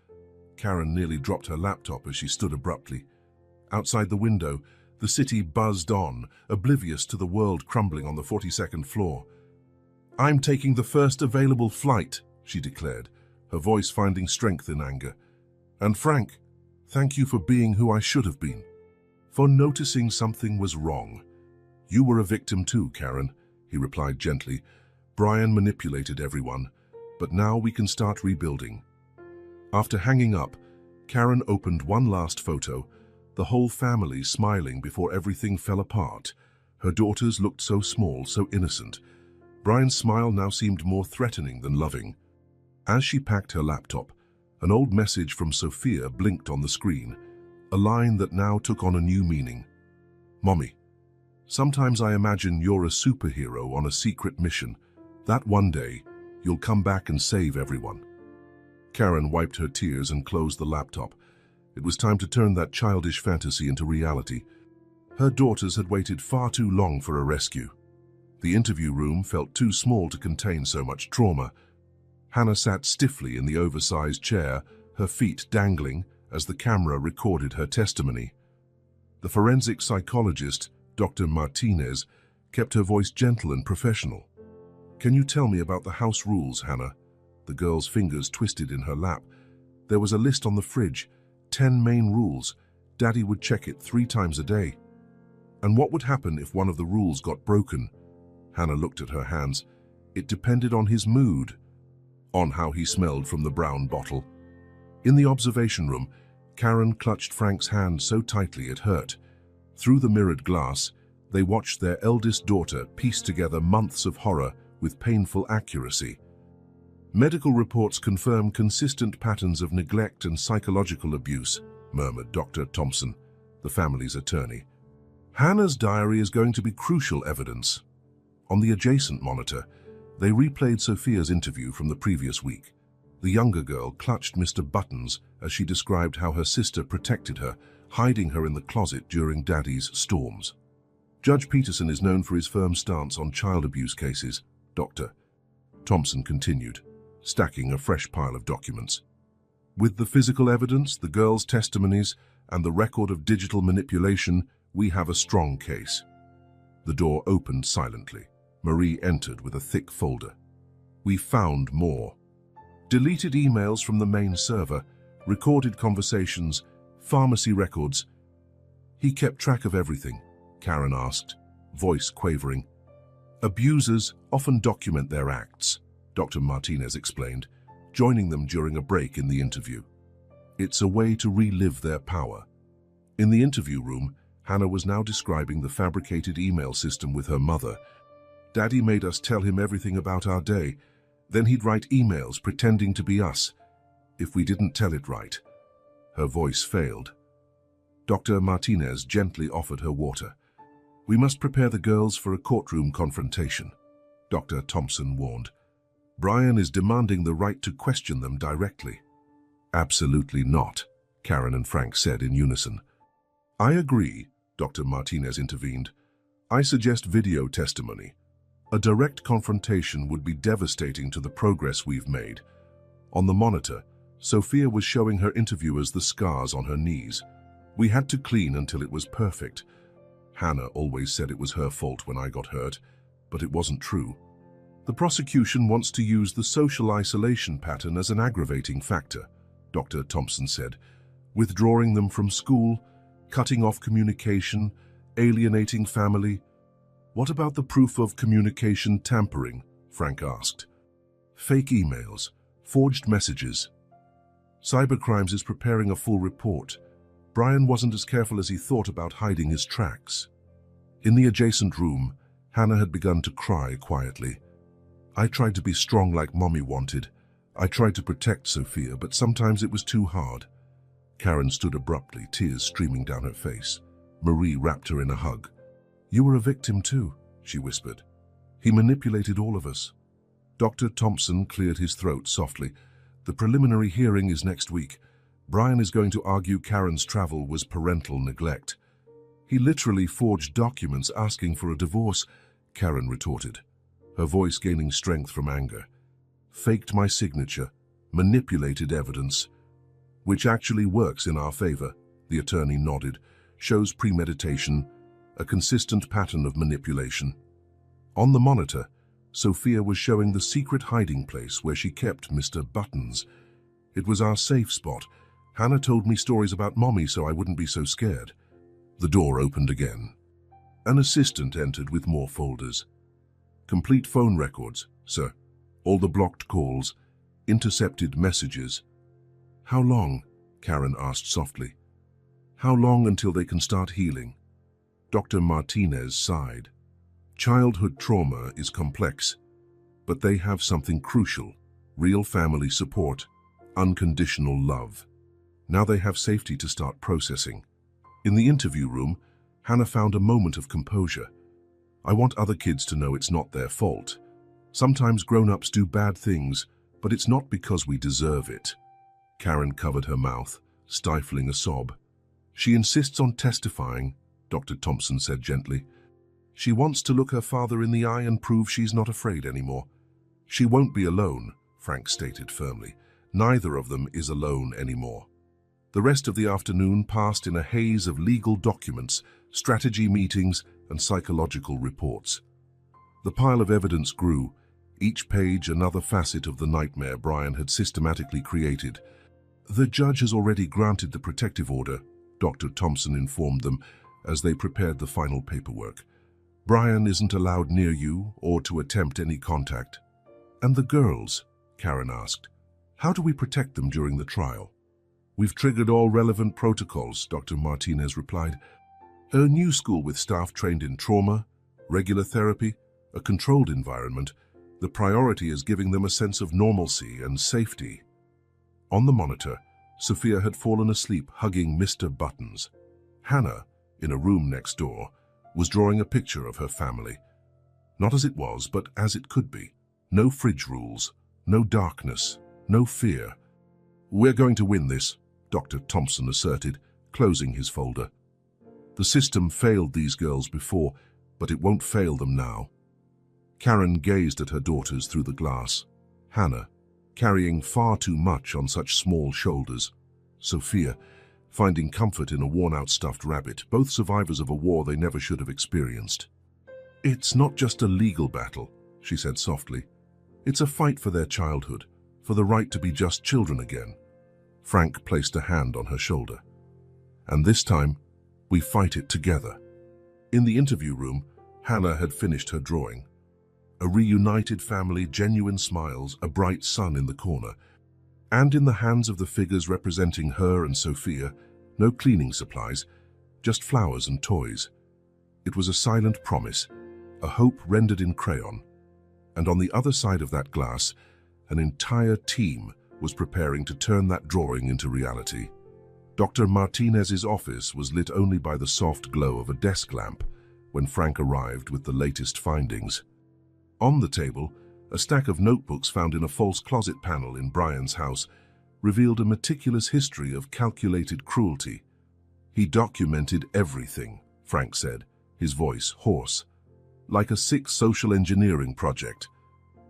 Speaker 1: Karen nearly dropped her laptop as she stood abruptly. Outside the window, the city buzzed on, oblivious to the world crumbling on the 42nd floor. I'm taking the first available flight, she declared, her voice finding strength in anger. And Frank, thank you for being who I should have been. For noticing something was wrong. You were a victim too, Karen, he replied gently. Brian manipulated everyone, but now we can start rebuilding. After hanging up, Karen opened one last photo, the whole family smiling before everything fell apart. Her daughters looked so small, so innocent. Brian's smile now seemed more threatening than loving. As she packed her laptop, an old message from Sophia blinked on the screen, a line that now took on a new meaning. Mommy, sometimes I imagine you're a superhero on a secret mission, that one day you'll come back and save everyone. Karen wiped her tears and closed the laptop. It was time to turn that childish fantasy into reality. Her daughters had waited far too long for a rescue. The interview room felt too small to contain so much trauma. Hannah sat stiffly in the oversized chair, her feet dangling as the camera recorded her testimony. The forensic psychologist, Dr. Martinez, kept her voice gentle and professional. Can you tell me about the house rules, Hannah? The girl's fingers twisted in her lap. There was a list on the fridge, 10 main rules. Daddy would check it 3 times a day. And what would happen if one of the rules got broken? Hannah looked at her hands. It depended on his mood, on how he smelled from the brown bottle. In the observation room, Karen clutched Frank's hand so tightly it hurt. Through the mirrored glass, they watched their eldest daughter piece together months of horror with painful accuracy. Medical reports confirm consistent patterns of neglect and psychological abuse, murmured Dr. Thompson, the family's attorney. Hannah's diary is going to be crucial evidence. On the adjacent monitor, they replayed Sophia's interview from the previous week. The younger girl clutched Mr. Buttons as she described how her sister protected her, hiding her in the closet during Daddy's storms. Judge Peterson is known for his firm stance on child abuse cases, Dr. Thompson continued, stacking a fresh pile of documents. With the physical evidence, the girls' testimonies, and the record of digital manipulation, we have a strong case. The door opened silently. Marie entered with a thick folder. We found more. Deleted emails from the main server, recorded conversations, pharmacy records. He kept track of everything, Karen asked, voice quavering. Abusers often document their acts, Dr. Martinez explained, joining them during a break in the interview. It's a way to relive their power. In the interview room, Hannah was now describing the fabricated email system with her mother. Daddy made us tell him everything about our day. Then he'd write emails pretending to be us, if we didn't tell it right. Her voice failed. Dr. Martinez gently offered her water. We must prepare the girls for a courtroom confrontation, Dr. Thompson warned. Brian is demanding the right to question them directly. Absolutely not, Karen and Frank said in unison. I agree, Dr. Martinez intervened. I suggest video testimony. A direct confrontation would be devastating to the progress we've made. On the monitor, Sophia was showing her interviewers the scars on her knees. We had to clean until it was perfect. Hannah always said it was her fault when I got hurt, but it wasn't true. The prosecution wants to use the social isolation pattern as an aggravating factor, Dr. Thompson said, withdrawing them from school, cutting off communication, alienating family. What about the proof of communication tampering? Frank asked. Fake emails, forged messages. Cybercrimes is preparing a full report. Brian wasn't as careful as he thought about hiding his tracks. In the adjacent room, Hannah had begun to cry quietly. I tried to be strong like Mommy wanted. I tried to protect Sophia, but sometimes it was too hard. Karen stood abruptly, tears streaming down her face. Marie wrapped her in a hug. You were a victim too, she whispered. He manipulated all of us. Dr. Thompson cleared his throat softly. The preliminary hearing is next week. Brian is going to argue Karen's travel was parental neglect. He literally forged documents asking for a divorce, Karen retorted, her voice gaining strength from anger. Faked my signature, manipulated evidence, which actually works in our favor, the attorney nodded, shows premeditation, a consistent pattern of manipulation. On the monitor, Sophia was showing the secret hiding place where she kept Mr. Buttons. It was our safe spot. Hannah told me stories about Mommy so I wouldn't be so scared. The door opened again. An assistant entered with more folders. Complete phone records, sir. All the blocked calls, intercepted messages. How long? Karen asked softly. How long until they can start healing? Dr. Martinez sighed. Childhood trauma is complex, but they have something crucial, real family support, unconditional love. Now they have safety to start processing. In the interview room, Hannah found a moment of composure. I want other kids to know it's not their fault. Sometimes grown-ups do bad things, but it's not because we deserve it. Karen covered her mouth, stifling a sob. She insists on testifying, Dr. Thompson said gently. She wants to look her father in the eye and prove she's not afraid anymore. She won't be alone, Frank stated firmly. Neither of them is alone anymore. The rest of the afternoon passed in a haze of legal documents, strategy meetings, and psychological reports. The pile of evidence grew, each page another facet of the nightmare Brian had systematically created. The judge has already granted the protective order, Dr. Thompson informed them as they prepared the final paperwork. Brian isn't allowed near you or to attempt any contact. And the girls? Karen asked. How do we protect them during the trial? We've triggered all relevant protocols, Dr. Martinez replied. A new school with staff trained in trauma, regular therapy, a controlled environment. The priority is giving them a sense of normalcy and safety. On the monitor, Sophia had fallen asleep hugging Mr. Buttons. Hannah, in a room next door, was drawing a picture of her family. Not as it was, but as it could be. No fridge rules, no darkness, no fear. We're going to win this, Dr. Thompson asserted, closing his folder. The system failed these girls before, but it won't fail them now. Karen gazed at her daughters through the glass. Hannah, carrying far too much on such small shoulders. Sophia, finding comfort in a worn-out stuffed rabbit, both survivors of a war they never should have experienced. It's not just a legal battle, she said softly. It's a fight for their childhood, for the right to be just children again. Frank placed a hand on her shoulder. And this time, We fight it together. In the interview room, Hannah had finished her drawing. A reunited family, genuine smiles, a bright sun in the corner. And in the hands of the figures representing her and Sophia, no cleaning supplies, just flowers and toys. It was a silent promise, a hope rendered in crayon. And on the other side of that glass, an entire team was preparing to turn that drawing into reality. Dr. Martinez's office was lit only by the soft glow of a desk lamp when Frank arrived with the latest findings. On the table, a stack of notebooks found in a false closet panel in Brian's house revealed a meticulous history of calculated cruelty. He documented everything, Frank said, his voice hoarse, like a sick social engineering project.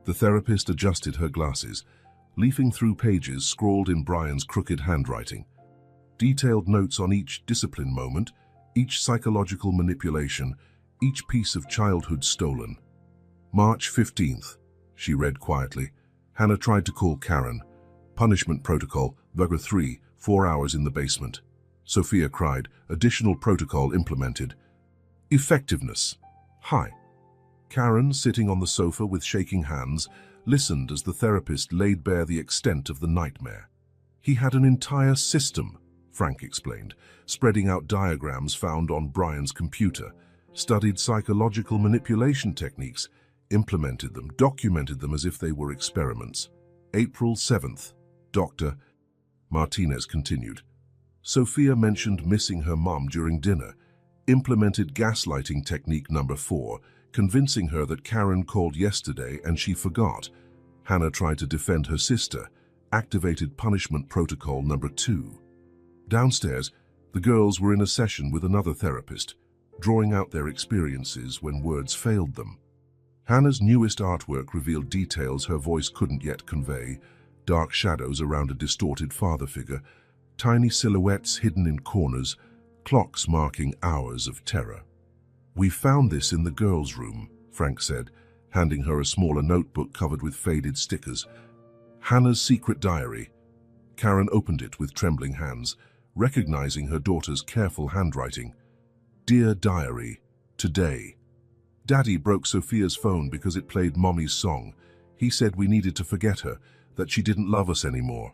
Speaker 1: The therapist adjusted her glasses, leafing through pages scrawled in Brian's crooked handwriting. Detailed notes on each discipline moment, each psychological manipulation, each piece of childhood stolen. March 15th, she read quietly. Hannah tried to call Karen. Punishment protocol, Vega 3, 4 hours in the basement. Sophia cried, additional protocol implemented. Effectiveness. High. Karen, sitting on the sofa with shaking hands, listened as the therapist laid bare the extent of the nightmare. He had an entire system, Frank explained, spreading out diagrams found on Brian's computer, studied psychological manipulation techniques, implemented them, documented them as if they were experiments. April 7th, Dr. Martinez continued. Sophia mentioned missing her mom during dinner, implemented gaslighting technique number 4, convincing her that Karen called yesterday and she forgot. Hannah tried to defend her sister, activated punishment protocol number 2. Downstairs, the girls were in a session with another therapist, drawing out their experiences when words failed them. Hannah's newest artwork revealed details her voice couldn't yet convey, dark shadows around a distorted father figure, tiny silhouettes hidden in corners, clocks marking hours of terror. We found this in the girls' room, Frank said, handing her a smaller notebook covered with faded stickers. Hannah's secret diary. Karen opened it with trembling hands, recognizing her daughter's careful handwriting. Dear Diary, today. Daddy broke Sophia's phone because it played Mommy's song. He said we needed to forget her, that she didn't love us anymore.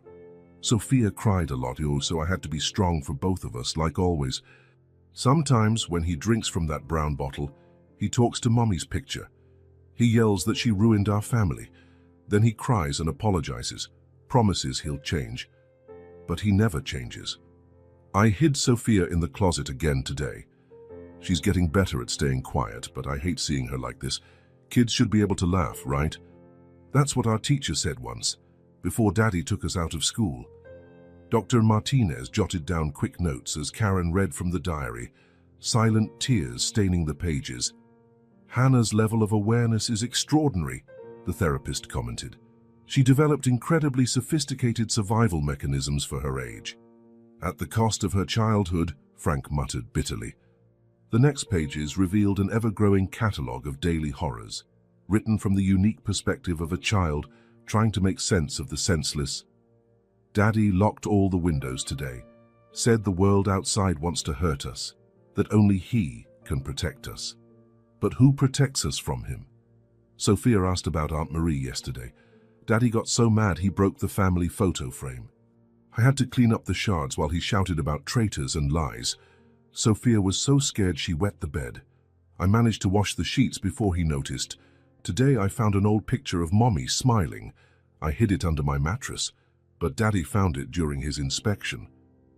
Speaker 1: Sophia cried a lot, so I had to be strong for both of us, like always. Sometimes, when he drinks from that brown bottle, he talks to Mommy's picture. He yells that she ruined our family. Then he cries and apologizes, promises he'll change. But he never changes. I hid Sophia in the closet again today. She's getting better at staying quiet, but I hate seeing her like this. Kids should be able to laugh, right? That's what our teacher said once, before Daddy took us out of school. Dr. Martinez jotted down quick notes as Karen read from the diary, silent tears staining the pages. Hannah's level of awareness is extraordinary, the therapist commented. She developed incredibly sophisticated survival mechanisms for her age. At the cost of her childhood, Frank muttered bitterly. The next pages revealed an ever-growing catalogue of daily horrors, written from the unique perspective of a child trying to make sense of the senseless. Daddy locked all the windows today, said the world outside wants to hurt us, that only he can protect us. But who protects us from him? Sophia asked about Aunt Marie yesterday. Daddy got so mad he broke the family photo frame. I had to clean up the shards while he shouted about traitors and lies. Sophia was so scared she wet the bed. I managed to wash the sheets before he noticed. Today I found an old picture of Mommy smiling. I hid it under my mattress, but Daddy found it during his inspection.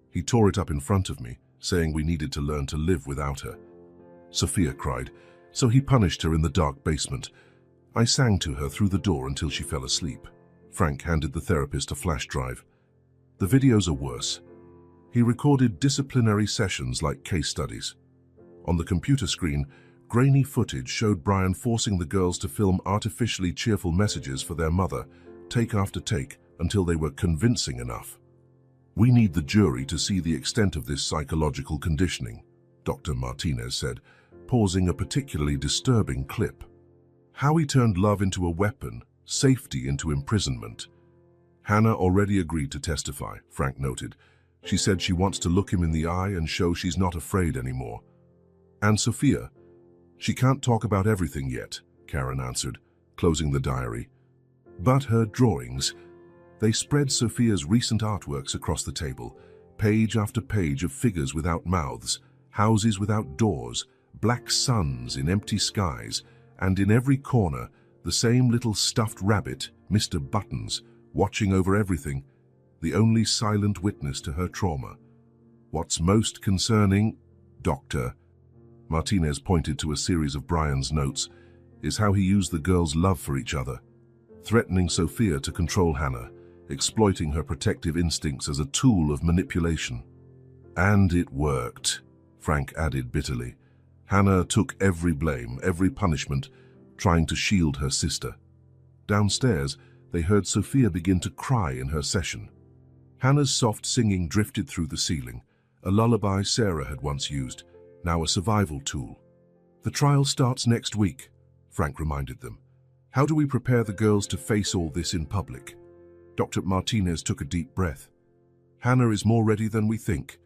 Speaker 1: He tore it up in front of me, saying we needed to learn to live without her. Sophia cried, so he punished her in the dark basement. I sang to her through the door until she fell asleep. Frank handed the therapist a flash drive. The videos are worse. He recorded disciplinary sessions like case studies. On the computer screen, grainy footage showed Brian forcing the girls to film artificially cheerful messages for their mother, take after take, until they were convincing enough. We need the jury to see the extent of this psychological conditioning, Dr. Martinez said, pausing a particularly disturbing clip. How he turned love into a weapon, safety into imprisonment. Hannah already agreed to testify, Frank noted. She said she wants to look him in the eye and show she's not afraid anymore. And Sophia? She can't talk about everything yet, Karen answered, closing the diary. But her drawings, they spread Sophia's recent artworks across the table, page after page of figures without mouths, houses without doors, black suns in empty skies, and in every corner, the same little stuffed rabbit, Mr. Buttons, watching over everything, the only silent witness to her trauma. What's most concerning, Doctor, Martinez pointed to a series of Brian's notes, is how he used the girls' love for each other, threatening Sophia to control Hannah, exploiting her protective instincts as a tool of manipulation. And it worked, Frank added bitterly. Hannah took every blame, every punishment, trying to shield her sister. Downstairs, they heard Sophia begin to cry in her session. Hannah's soft singing drifted through the ceiling, a lullaby Sarah had once used, now a survival tool. The trial starts next week, Frank reminded them. How do we prepare the girls to face all this in public? Dr. Martinez took a deep breath. Hannah is more ready than we think.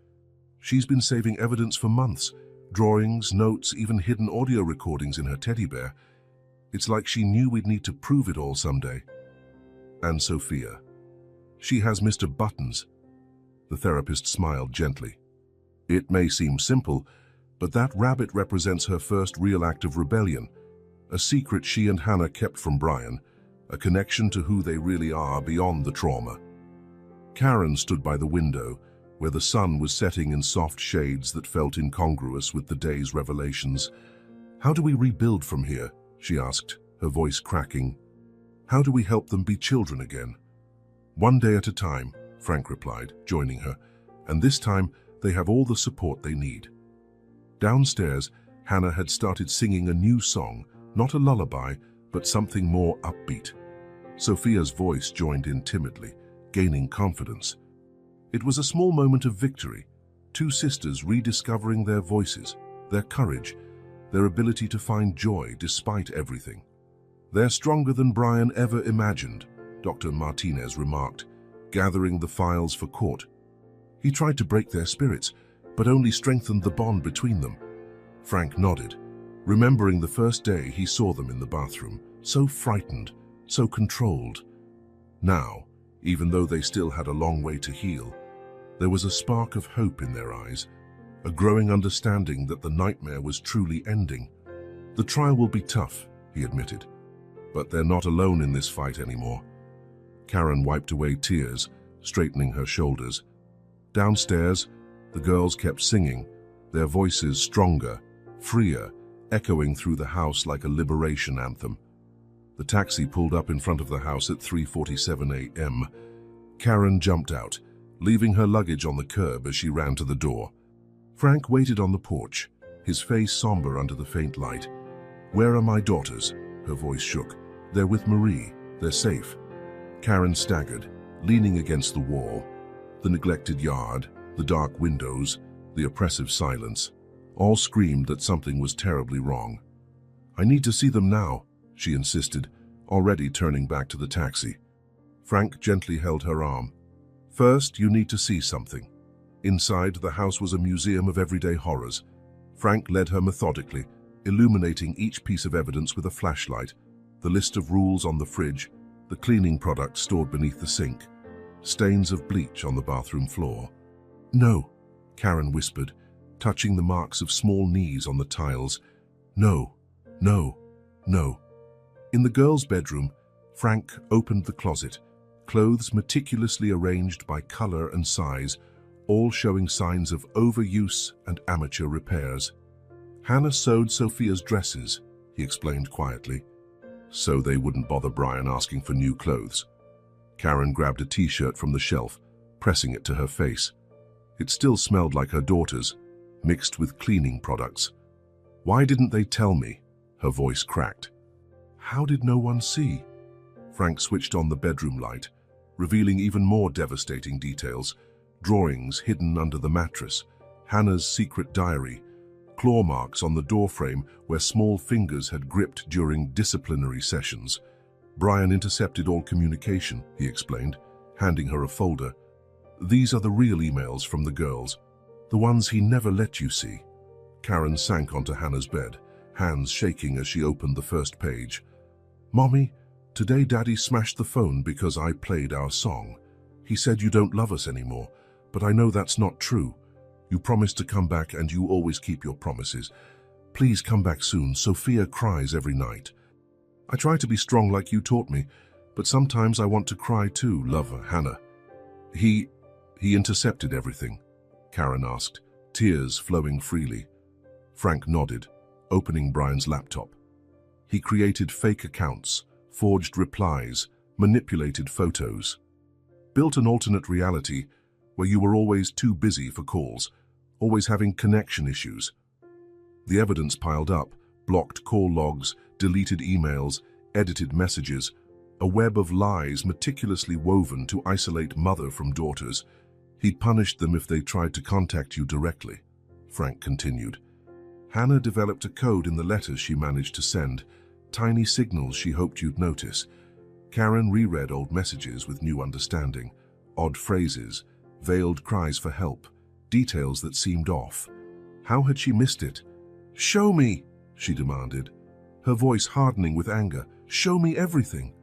Speaker 1: She's been saving evidence for months, drawings, notes, even hidden audio recordings in her teddy bear. It's like she knew we'd need to prove it all someday. And Sophia. She has Mr. Buttons. The therapist smiled gently. It may seem simple, but that rabbit represents her first real act of rebellion, a secret she and Hannah kept from Brian, a connection to who they really are beyond the trauma. Karen stood by the window, where the sun was setting in soft shades that felt incongruous with the day's revelations. How do we rebuild from here? She asked, her voice cracking. How do we help them be children again? One day at a time, Frank replied, joining her, and this time they have all the support they need. Downstairs, Hannah had started singing a new song, not a lullaby, but something more upbeat. Sophia's voice joined in timidly, gaining confidence. It was a small moment of victory, two sisters rediscovering their voices, their courage, their ability to find joy despite everything. They're stronger than Brian ever imagined, Dr. Martinez remarked, gathering the files for court. He tried to break their spirits, but only strengthened the bond between them. Frank nodded, remembering the first day he saw them in the bathroom, so frightened, so controlled. Now, even though they still had a long way to heal, there was a spark of hope in their eyes, a growing understanding that the nightmare was truly ending. The trial will be tough, he admitted, but they're not alone in this fight anymore. Karen wiped away tears, straightening her shoulders. Downstairs, the girls kept singing, their voices stronger, freer, echoing through the house like a liberation anthem. The taxi pulled up in front of the house at 3:47 a.m. Karen jumped out, leaving her luggage on the curb as she ran to the door. Frank waited on the porch, his face somber under the faint light. "Where are my daughters?" Her voice shook. "They're with Marie. They're safe." Karen staggered, leaning against the wall. The neglected yard, the dark windows, the oppressive silence, all screamed that something was terribly wrong. "I need to see them now," she insisted, already turning back to the taxi. Frank gently held her arm. "First, you need to see something." Inside, the house was a museum of everyday horrors. Frank led her methodically, illuminating each piece of evidence with a flashlight, the list of rules on the fridge, the cleaning products stored beneath the sink, stains of bleach on the bathroom floor. "No," Karen whispered, touching the marks of small knees on the tiles. "No, no, no." In the girls' bedroom, Frank opened the closet, clothes meticulously arranged by color and size, all showing signs of overuse and amateur repairs. "Hannah sewed Sophia's dresses," he explained quietly, so they wouldn't bother Brian asking for new clothes. Karen grabbed a t-shirt from the shelf, pressing it to her face. It still smelled like her daughter's, mixed with cleaning products. "Why didn't they tell me?" Her voice cracked. "How did no one see?" Frank switched on the bedroom light, revealing even more devastating details. Drawings hidden under the mattress, Hannah's secret diary, claw marks on the doorframe where small fingers had gripped during disciplinary sessions. "Brian intercepted all communication," he explained, handing her a folder. These are the real emails from the girls, the ones he never let you see. Karen sank onto Hannah's bed, hands shaking as she opened the first page. Mommy, today Daddy smashed the phone because I played our song. He said you don't love us anymore, but I know that's not true. You promised to come back and you always keep your promises. Please come back soon. Sophia cries every night. I try to be strong like you taught me, but sometimes I want to cry too, lover, Hannah. He intercepted everything? Karen asked, tears flowing freely. Frank nodded, opening Brian's laptop. He created fake accounts, forged replies, manipulated photos. Built an alternate reality where you were always too busy for calls, always having connection issues. The evidence piled up, blocked call logs, deleted emails, edited messages, a web of lies meticulously woven to isolate mother from daughters. He punished them if they tried to contact you directly, Frank continued. Hannah developed a code in the letters she managed to send, tiny signals she hoped you'd notice. Karen reread old messages with new understanding, odd phrases, veiled cries for help, details that seemed off. How had she missed it? Show me, she demanded, her voice hardening with anger. Show me everything.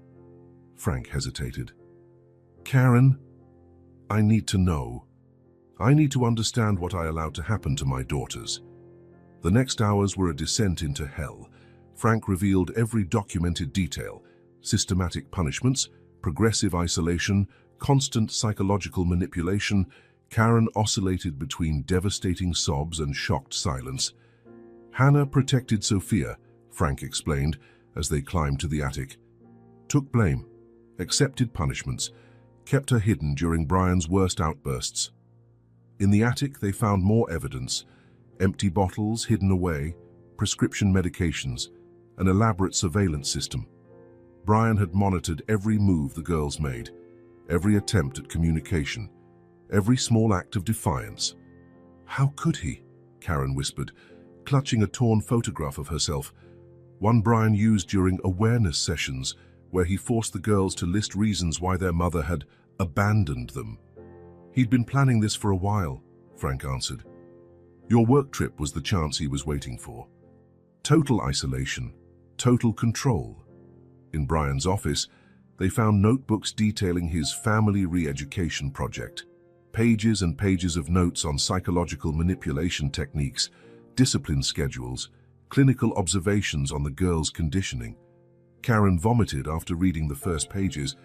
Speaker 1: Frank hesitated. Karen, I need to know. I need to understand what I allowed to happen to my daughters. The next hours were a descent into hell. Frank revealed every documented detail: systematic punishments, progressive isolation, constant psychological manipulation. Karen oscillated between devastating sobs and shocked silence. Hannah protected Sophia, Frank explained as they climbed to the attic. Took blame, accepted punishments, kept her hidden during Brian's worst outbursts. In the attic they found more evidence: empty bottles hidden away, prescription medications, an elaborate surveillance system. Brian had monitored every move the girls made, every attempt at communication, every small act of defiance. How could he? Karen whispered, clutching a torn photograph of herself, one Brian used during awareness sessions where he forced the girls to list reasons why their mother had abandoned them. He'd been planning this for a while, Frank answered. Your work trip was the chance he was waiting for. Total isolation, total control. In Brian's office, they found notebooks detailing his family re-education project, pages and pages of notes on psychological manipulation techniques, discipline schedules, clinical observations on the girls' conditioning. Karen vomited after reading the first pages.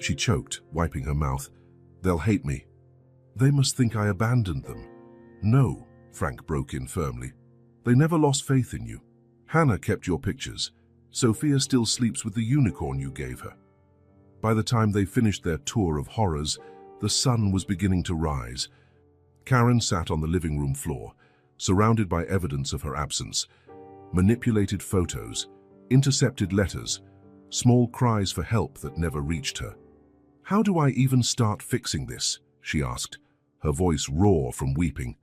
Speaker 1: She choked, wiping her mouth. They'll hate me. They must think I abandoned them. No, Frank broke in firmly. They never lost faith in you. Hannah kept your pictures. Sophia still sleeps with the unicorn you gave her. By the time they finished their tour of horrors, the sun was beginning to rise. Karen sat on the living room floor, surrounded by evidence of her absence: manipulated photos, intercepted letters, small cries for help that never reached her. How do I even start fixing this? She asked, her voice raw from weeping.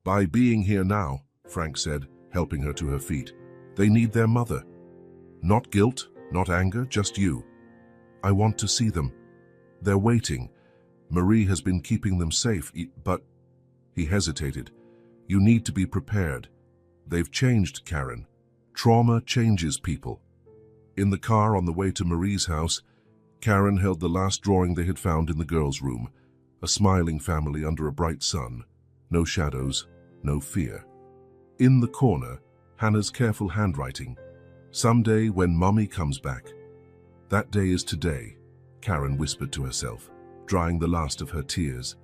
Speaker 1: By being here now, Frank said, helping her to her feet. They need their mother. Not guilt, not anger, just you. I want to see them. They're waiting. Marie has been keeping them safe, but... He hesitated. You need to be prepared. They've changed, Karen. Trauma changes people. In the car on the way to Marie's house, Karen held the last drawing they had found in the girls' room. A smiling family under a bright sun. No shadows, no fear. In the corner, Hannah's careful handwriting. Someday when Mommy comes back. That day is today, Karen whispered to herself, drying the last of her tears.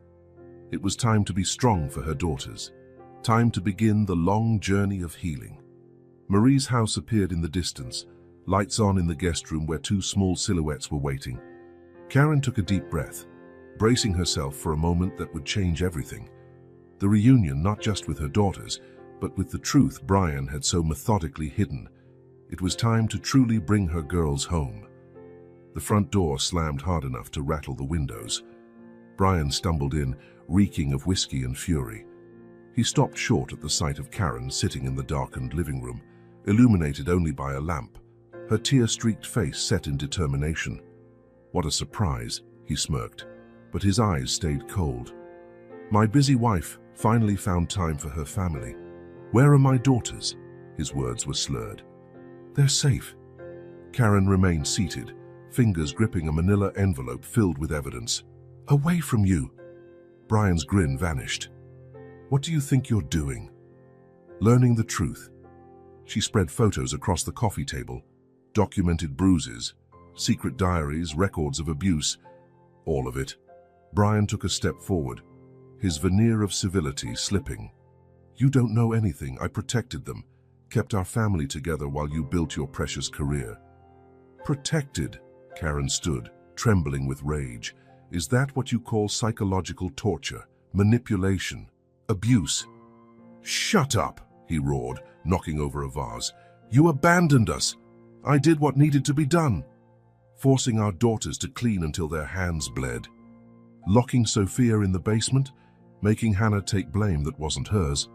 Speaker 1: It was time to be strong for her daughters. Time to begin the long journey of healing. Marie's house appeared in the distance, lights on in the guest room where two small silhouettes were waiting. Karen took a deep breath, bracing herself for a moment that would change everything. The reunion not just with her daughters, but with the truth Brian had so methodically hidden. It was time to truly bring her girls home. The front door slammed hard enough to rattle the windows. Brian stumbled in, reeking of whiskey and fury. He stopped short at the sight of Karen sitting in the darkened living room, illuminated only by a lamp, her tear-streaked face set in determination. What a surprise, he smirked. but his eyes stayed cold. My busy wife finally found time for her family. Where are my daughters? His words were slurred. They're safe. Karen remained seated, fingers gripping a manila envelope filled with evidence. Away from you. Brian's grin vanished. What do you think you're doing? Learning the truth. She spread photos across the coffee table, documented bruises, secret diaries, records of abuse, all of it. Brian took a step forward, his veneer of civility slipping. You don't know anything. I protected them, kept our family together while you built your precious career. Protected? Karen stood, trembling with rage. Is that what you call psychological torture, manipulation, abuse? Shut up, he roared, knocking over a vase. You abandoned us. I did what needed to be done. Forcing our daughters to clean until their hands bled. Locking Sophia in the basement, making Hannah take blame that wasn't hers.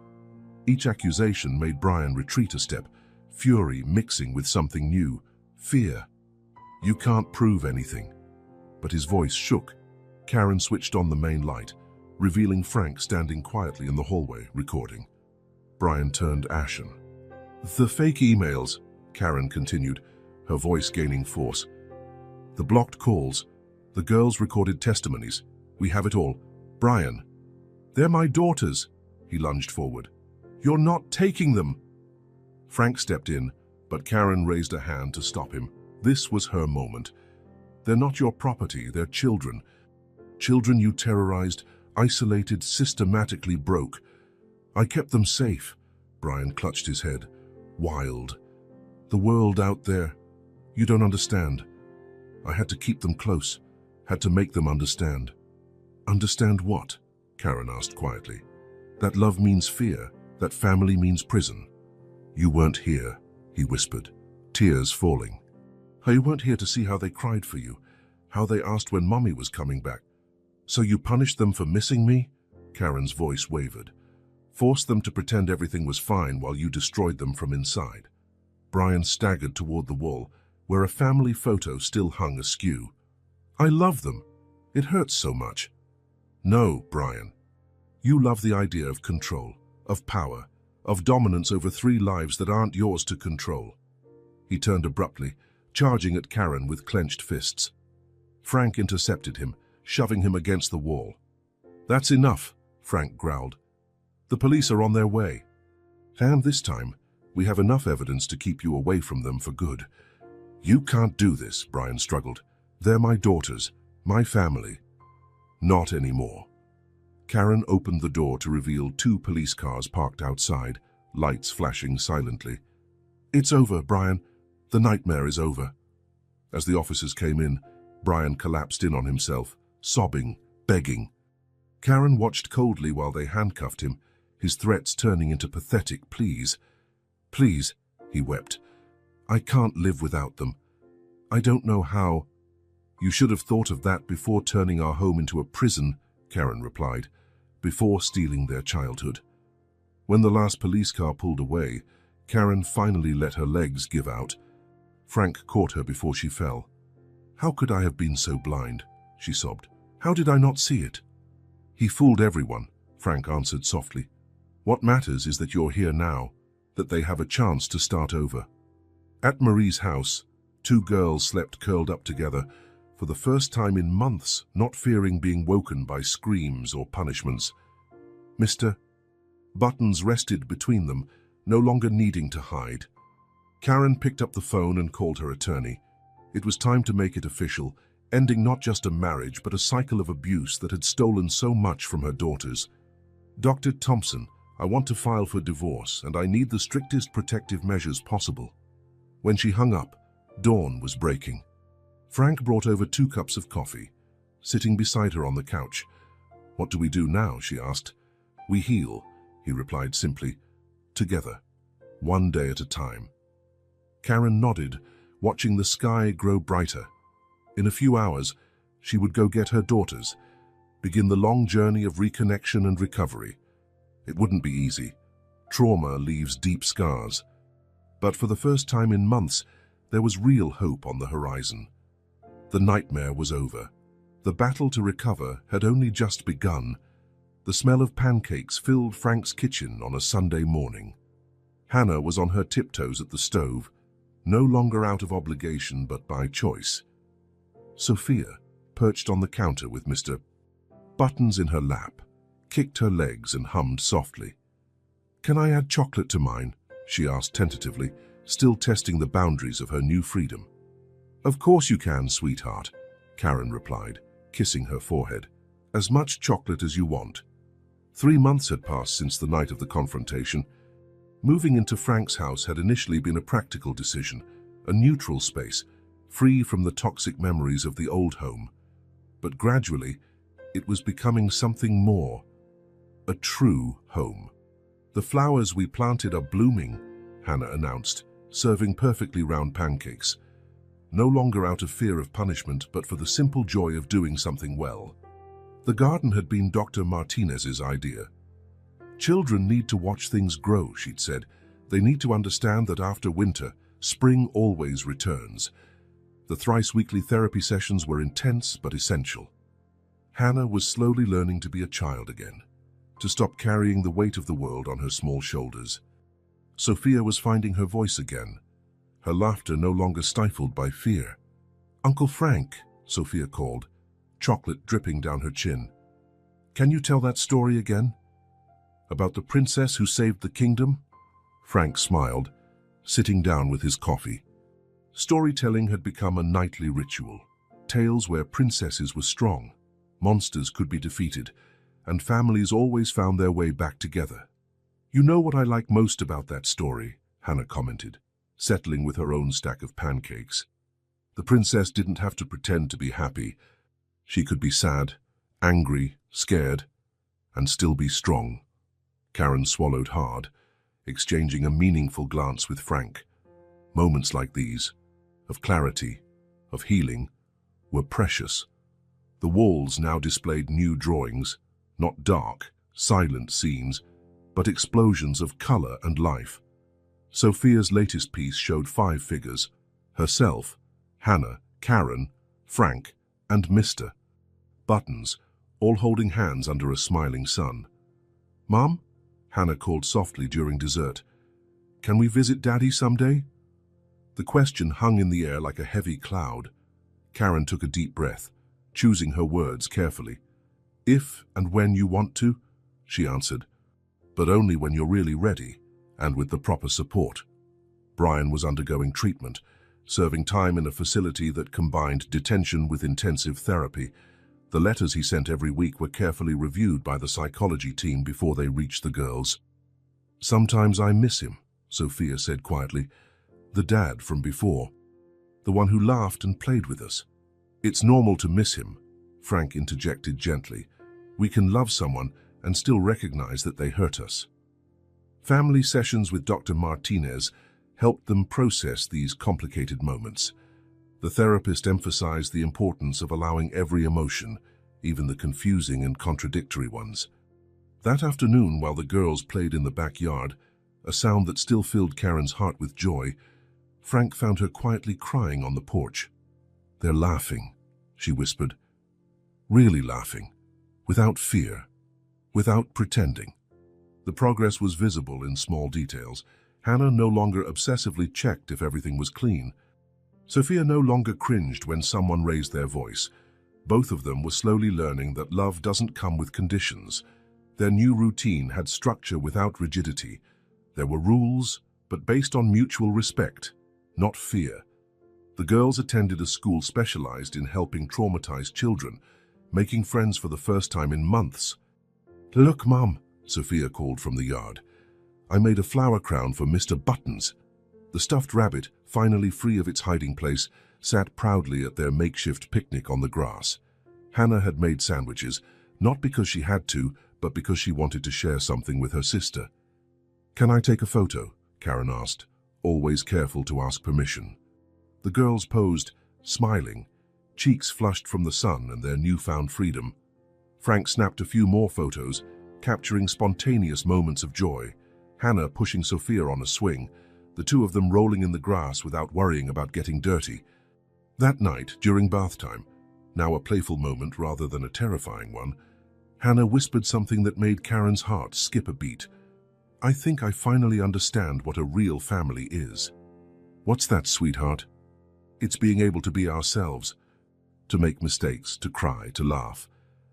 Speaker 1: Each accusation made Brian retreat a step, fury mixing with something new, fear. You can't prove anything. But his voice shook. Karen switched on the main light, revealing Frank standing quietly in the hallway, recording. Brian turned ashen. The fake emails, Karen continued, her voice gaining force. The blocked calls, the girls' recorded testimonies. We have it all. Brian. They're my daughters. He lunged forward. You're not taking them. Frank stepped in, but Karen raised a hand to stop him. This was her moment. They're not your property, they're children. Children you terrorized, isolated, systematically broke. I kept them safe. Brian clutched his head. Wild. The world out there. You don't understand. I had to keep them close. Had to make them understand. Understand what? Karen asked quietly. That love means fear. That family means prison. You weren't here, he whispered, tears falling. You weren't here to see how they cried for you, how they asked when Mommy was coming back. So you punished them for missing me? Karen's voice wavered. Forced them to pretend everything was fine while you destroyed them from inside. Brian staggered toward the wall, where a family photo still hung askew. I love them. It hurts so much. No, Brian. You love the idea of control, of power, of dominance over 3 lives that aren't yours to control. He turned abruptly, charging at Karen with clenched fists. Frank intercepted him, shoving him against the wall. That's enough, Frank growled. The police are on their way. And this time, we have enough evidence to keep you away from them for good. You can't do this, Brian struggled. They're my daughters, my family. Not anymore. Karen opened the door to reveal 2 police cars parked outside, lights flashing silently. It's over, Brian. The nightmare is over. As the officers came in, Brian collapsed in on himself, sobbing, begging. Karen watched coldly while they handcuffed him, his threats turning into pathetic pleas. Please, he wept. I can't live without them. I don't know how. You should have thought of that before turning our home into a prison, Karen replied, before stealing their childhood. When the last police car pulled away, Karen finally let her legs give out. Frank caught her before she fell. How could I have been so blind? She sobbed. How did I not see it? He fooled everyone, Frank answered softly. What matters is that you're here now, that they have a chance to start over. At Marie's house, 2 girls slept curled up together, for the first time in months, not fearing being woken by screams or punishments. Mr. Buttons rested between them, no longer needing to hide. Karen picked up the phone and called her attorney. It was time to make it official, ending not just a marriage but a cycle of abuse that had stolen so much from her daughters. Dr. Thompson, I want to file for divorce and I need the strictest protective measures possible. When she hung up, dawn was breaking. Frank brought over 2 cups of coffee, sitting beside her on the couch. What do we do now? She asked. We heal, he replied simply. Together, one day at a time. Karen nodded, watching the sky grow brighter. In a few hours, she would go get her daughters, begin the long journey of reconnection and recovery. It wouldn't be easy. Trauma leaves deep scars. But for the first time in months, there was real hope on the horizon. The nightmare was over. The battle to recover had only just begun. The smell of pancakes filled Frank's kitchen on a Sunday morning. Hannah was on her tiptoes at the stove, no longer out of obligation but by choice. Sophia, perched on the counter with Mr. Buttons in her lap, kicked her legs and hummed softly. "Can I add chocolate to mine?" she asked tentatively, still testing the boundaries of her new freedom. "Of course you can, sweetheart," Karen replied, kissing her forehead. "As much chocolate as you want." 3 months had passed since the night of the confrontation. Moving into Frank's house had initially been a practical decision, a neutral space, free from the toxic memories of the old home. But gradually, it was becoming something more, a true home. "The flowers we planted are blooming," Hannah announced, serving perfectly round pancakes. No longer out of fear of punishment, but for the simple joy of doing something well. The garden had been Dr. Martinez's idea. "Children need to watch things grow," she'd said. "They need to understand that after winter, spring always returns." The thrice-weekly therapy sessions were intense but essential. Hannah was slowly learning to be a child again, to stop carrying the weight of the world on her small shoulders. Sophia was finding her voice again, her laughter no longer stifled by fear. "Uncle Frank," Sophia called, chocolate dripping down her chin. "Can you tell that story again? About the princess who saved the kingdom?" Frank smiled, sitting down with his coffee. Storytelling had become a nightly ritual. Tales where princesses were strong, monsters could be defeated, and families always found their way back together. "You know what I like most about that story," Hannah commented, settling with her own stack of pancakes. "The princess didn't have to pretend to be happy. She could be sad, angry, scared, and still be strong." Karen swallowed hard, exchanging a meaningful glance with Frank. Moments like these, of clarity, of healing, were precious. The walls now displayed new drawings, not dark, silent scenes, but explosions of color and life. Sophia's latest piece showed 5 figures: herself, Hannah, Karen, Frank, and Mr. Buttons, all holding hands under a smiling sun. "Mom?" Hannah called softly during dessert. "Can we visit Daddy someday?" The question hung in the air like a heavy cloud. Karen took a deep breath, choosing her words carefully. "If and when you want to," she answered, "but only when you're really ready and with the proper support." Brian was undergoing treatment, serving time in a facility that combined detention with intensive therapy. The letters he sent every week were carefully reviewed by the psychology team before they reached the girls. "Sometimes I miss him," Sophia said quietly. "The dad from before. The one who laughed and played with us." "It's normal to miss him," Frank interjected gently. "We can love someone and still recognize that they hurt us." Family sessions with Dr. Martinez helped them process these complicated moments. The therapist emphasized the importance of allowing every emotion, even the confusing and contradictory ones. That afternoon, while the girls played in the backyard, a sound that still filled Karen's heart with joy, Frank found her quietly crying on the porch. "They're laughing," she whispered. "Really laughing, without fear, without pretending." The progress was visible in small details. Hannah no longer obsessively checked if everything was clean. Sophia no longer cringed when someone raised their voice. Both of them were slowly learning that love doesn't come with conditions. Their new routine had structure without rigidity. There were rules, but based on mutual respect, not fear. The girls attended a school specialized in helping traumatized children, making friends for the first time in months. "Look, Mom," Sophia called from the yard. "I made a flower crown for Mr. Buttons." The stuffed rabbit, finally free of its hiding place, sat proudly at their makeshift picnic on the grass. Hannah had made sandwiches, not because she had to, but because she wanted to share something with her sister. "Can I take a photo?" Karen asked, always careful to ask permission. The girls posed, smiling, cheeks flushed from the sun and their newfound freedom. Frank snapped a few more photos, capturing spontaneous moments of joy, Hannah pushing Sophia on a swing, the two of them rolling in the grass without worrying about getting dirty. That night, during bath time, now a playful moment rather than a terrifying one, Hannah whispered something that made Karen's heart skip a beat. "I think I finally understand what a real family is." "What's that, sweetheart?" "It's being able to be ourselves, to make mistakes, to cry, to laugh,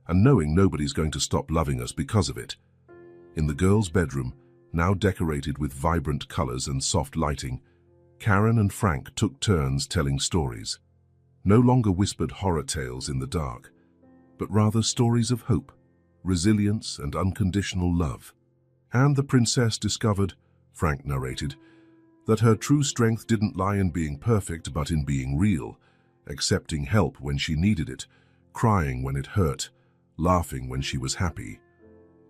Speaker 1: and knowing nobody's going to stop loving us because of it." In the girls' bedroom, now decorated with vibrant colors and soft lighting, Karen and Frank took turns telling stories. No longer whispered horror tales in the dark, but rather stories of hope, resilience, and unconditional love. And the princess discovered, Frank narrated, that her true strength didn't lie in being perfect but in being real, accepting help when she needed it, crying when it hurt, laughing when she was happy.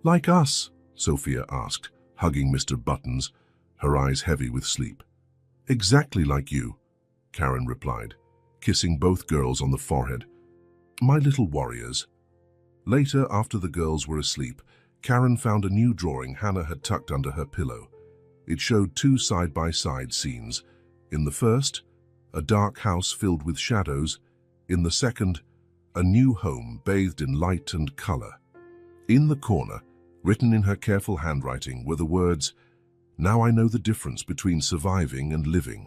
Speaker 1: "Like us?" Sophia asked, hugging Mr. Buttons, her eyes heavy with sleep. "Exactly like you," Karen replied, kissing both girls on the forehead. "My little warriors." Later, after the girls were asleep, Karen found a new drawing Hannah had tucked under her pillow. It showed two side-by-side scenes. In the first, a dark house filled with shadows. In the second, a new home bathed in light and color. In the corner, written in her careful handwriting, were the words, "Now I know the difference between surviving and living."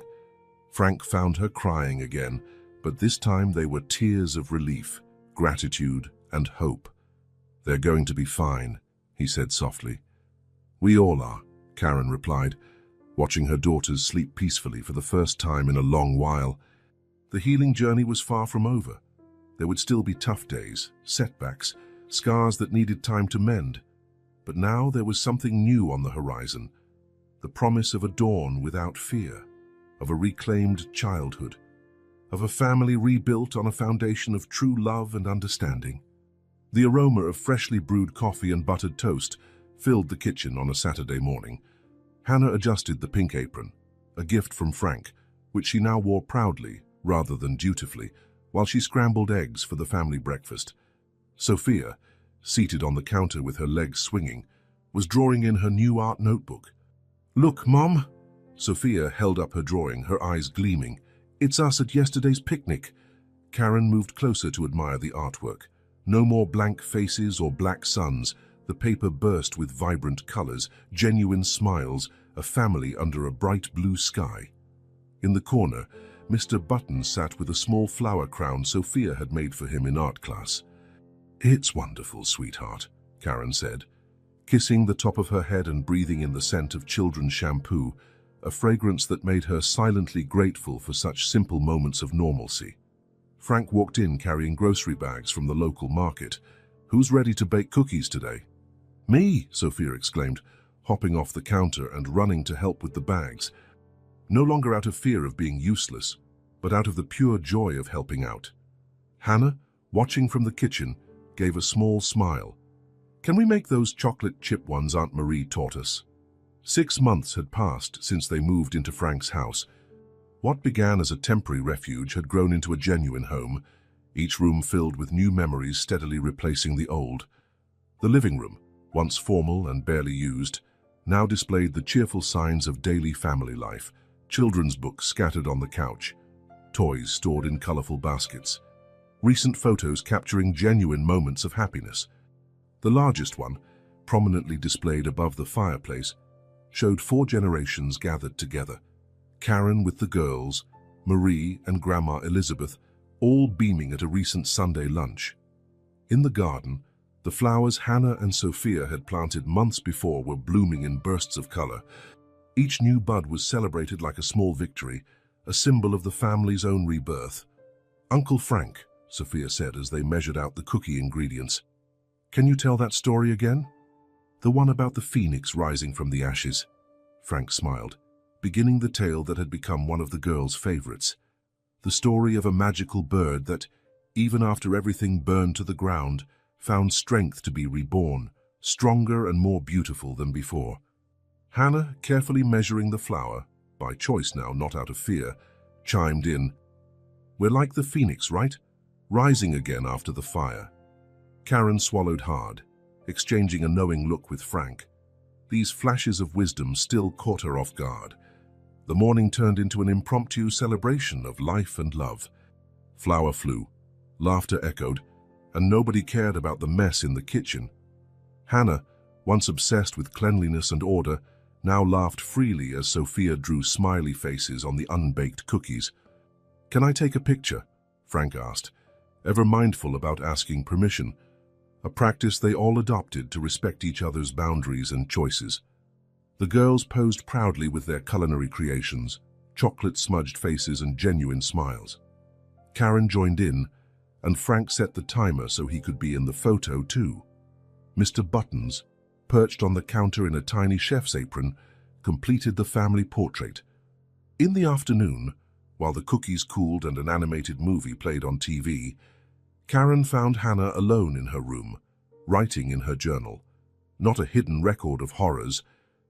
Speaker 1: Frank found her crying again, but this time they were tears of relief, gratitude, and hope. "They're going to be fine," he said softly. "We all are," Karen replied, watching her daughters sleep peacefully for the first time in a long while. The healing journey was far from over. There would still be tough days, setbacks, scars that needed time to mend. But now there was something new on the horizon, the promise of a dawn without fear, of a reclaimed childhood, of a family rebuilt on a foundation of true love and understanding. The aroma of freshly brewed coffee and buttered toast filled the kitchen on a Saturday morning. Hannah adjusted the pink apron, a gift from Frank, which she now wore proudly rather than dutifully, while she scrambled eggs for the family breakfast. Sophia, seated on the counter with her legs swinging, was drawing in her new art notebook. "Look, Mom!" Sophia held up her drawing, her eyes gleaming. "It's us at yesterday's picnic." Karen moved closer to admire the artwork. No more blank faces or black suns. The paper burst with vibrant colors, genuine smiles, a family under a bright blue sky. In the corner, Mr. Buttons sat with a small flower crown Sophia had made for him in art class. "It's wonderful, sweetheart," Karen said, kissing the top of her head and breathing in the scent of children's shampoo, a fragrance that made her silently grateful for such simple moments of normalcy. Frank walked in carrying grocery bags from the local market. "Who's ready to bake cookies today?" "Me!" Sophia exclaimed, hopping off the counter and running to help with the bags. No longer out of fear of being useless, but out of the pure joy of helping out. Hannah, watching from the kitchen, gave a small smile. "Can we make those chocolate chip ones Aunt Marie taught us?" 6 months had passed since they moved into Frank's house. What began as a temporary refuge had grown into a genuine home, each room filled with new memories steadily replacing the old. The living room, once formal and barely used, now displayed the cheerful signs of daily family life, children's books scattered on the couch, toys stored in colorful baskets, recent photos capturing genuine moments of happiness. The largest one, prominently displayed above the fireplace, showed 4 generations gathered together. Karen with the girls, Marie and Grandma Elizabeth, all beaming at a recent Sunday lunch. In the garden, the flowers Hannah and Sophia had planted months before were blooming in bursts of color. Each new bud was celebrated like a small victory, a symbol of the family's own rebirth. "Uncle Frank," Sophia said as they measured out the cookie ingredients, "can you tell that story again?" "The one about the phoenix rising from the ashes," Frank smiled, beginning the tale that had become one of the girls' favorites. The story of a magical bird that, even after everything burned to the ground, found strength to be reborn, stronger and more beautiful than before. Hannah, carefully measuring the flour, by choice now, not out of fear, chimed in, "We're like the phoenix, right? Rising again after the fire." Karen swallowed hard, exchanging a knowing look with Frank. These flashes of wisdom still caught her off guard. The morning turned into an impromptu celebration of life and love. Flour flew, Laughter echoed, and nobody cared about the mess in the kitchen. Hannah, once obsessed with cleanliness and order, now laughed freely as Sophia drew smiley faces on the unbaked cookies. "Can I take a picture?" Frank asked, ever mindful about asking permission, a practice they all adopted to respect each other's boundaries and choices. The girls posed proudly with their culinary creations, chocolate-smudged faces and genuine smiles. Karen joined in, and Frank set the timer so he could be in the photo too. Mr. Buttons, perched on the counter in a tiny chef's apron, completed the family portrait. In the afternoon, while the cookies cooled and an animated movie played on TV, Karen found Hannah alone in her room, writing in her journal. Not a hidden record of horrors,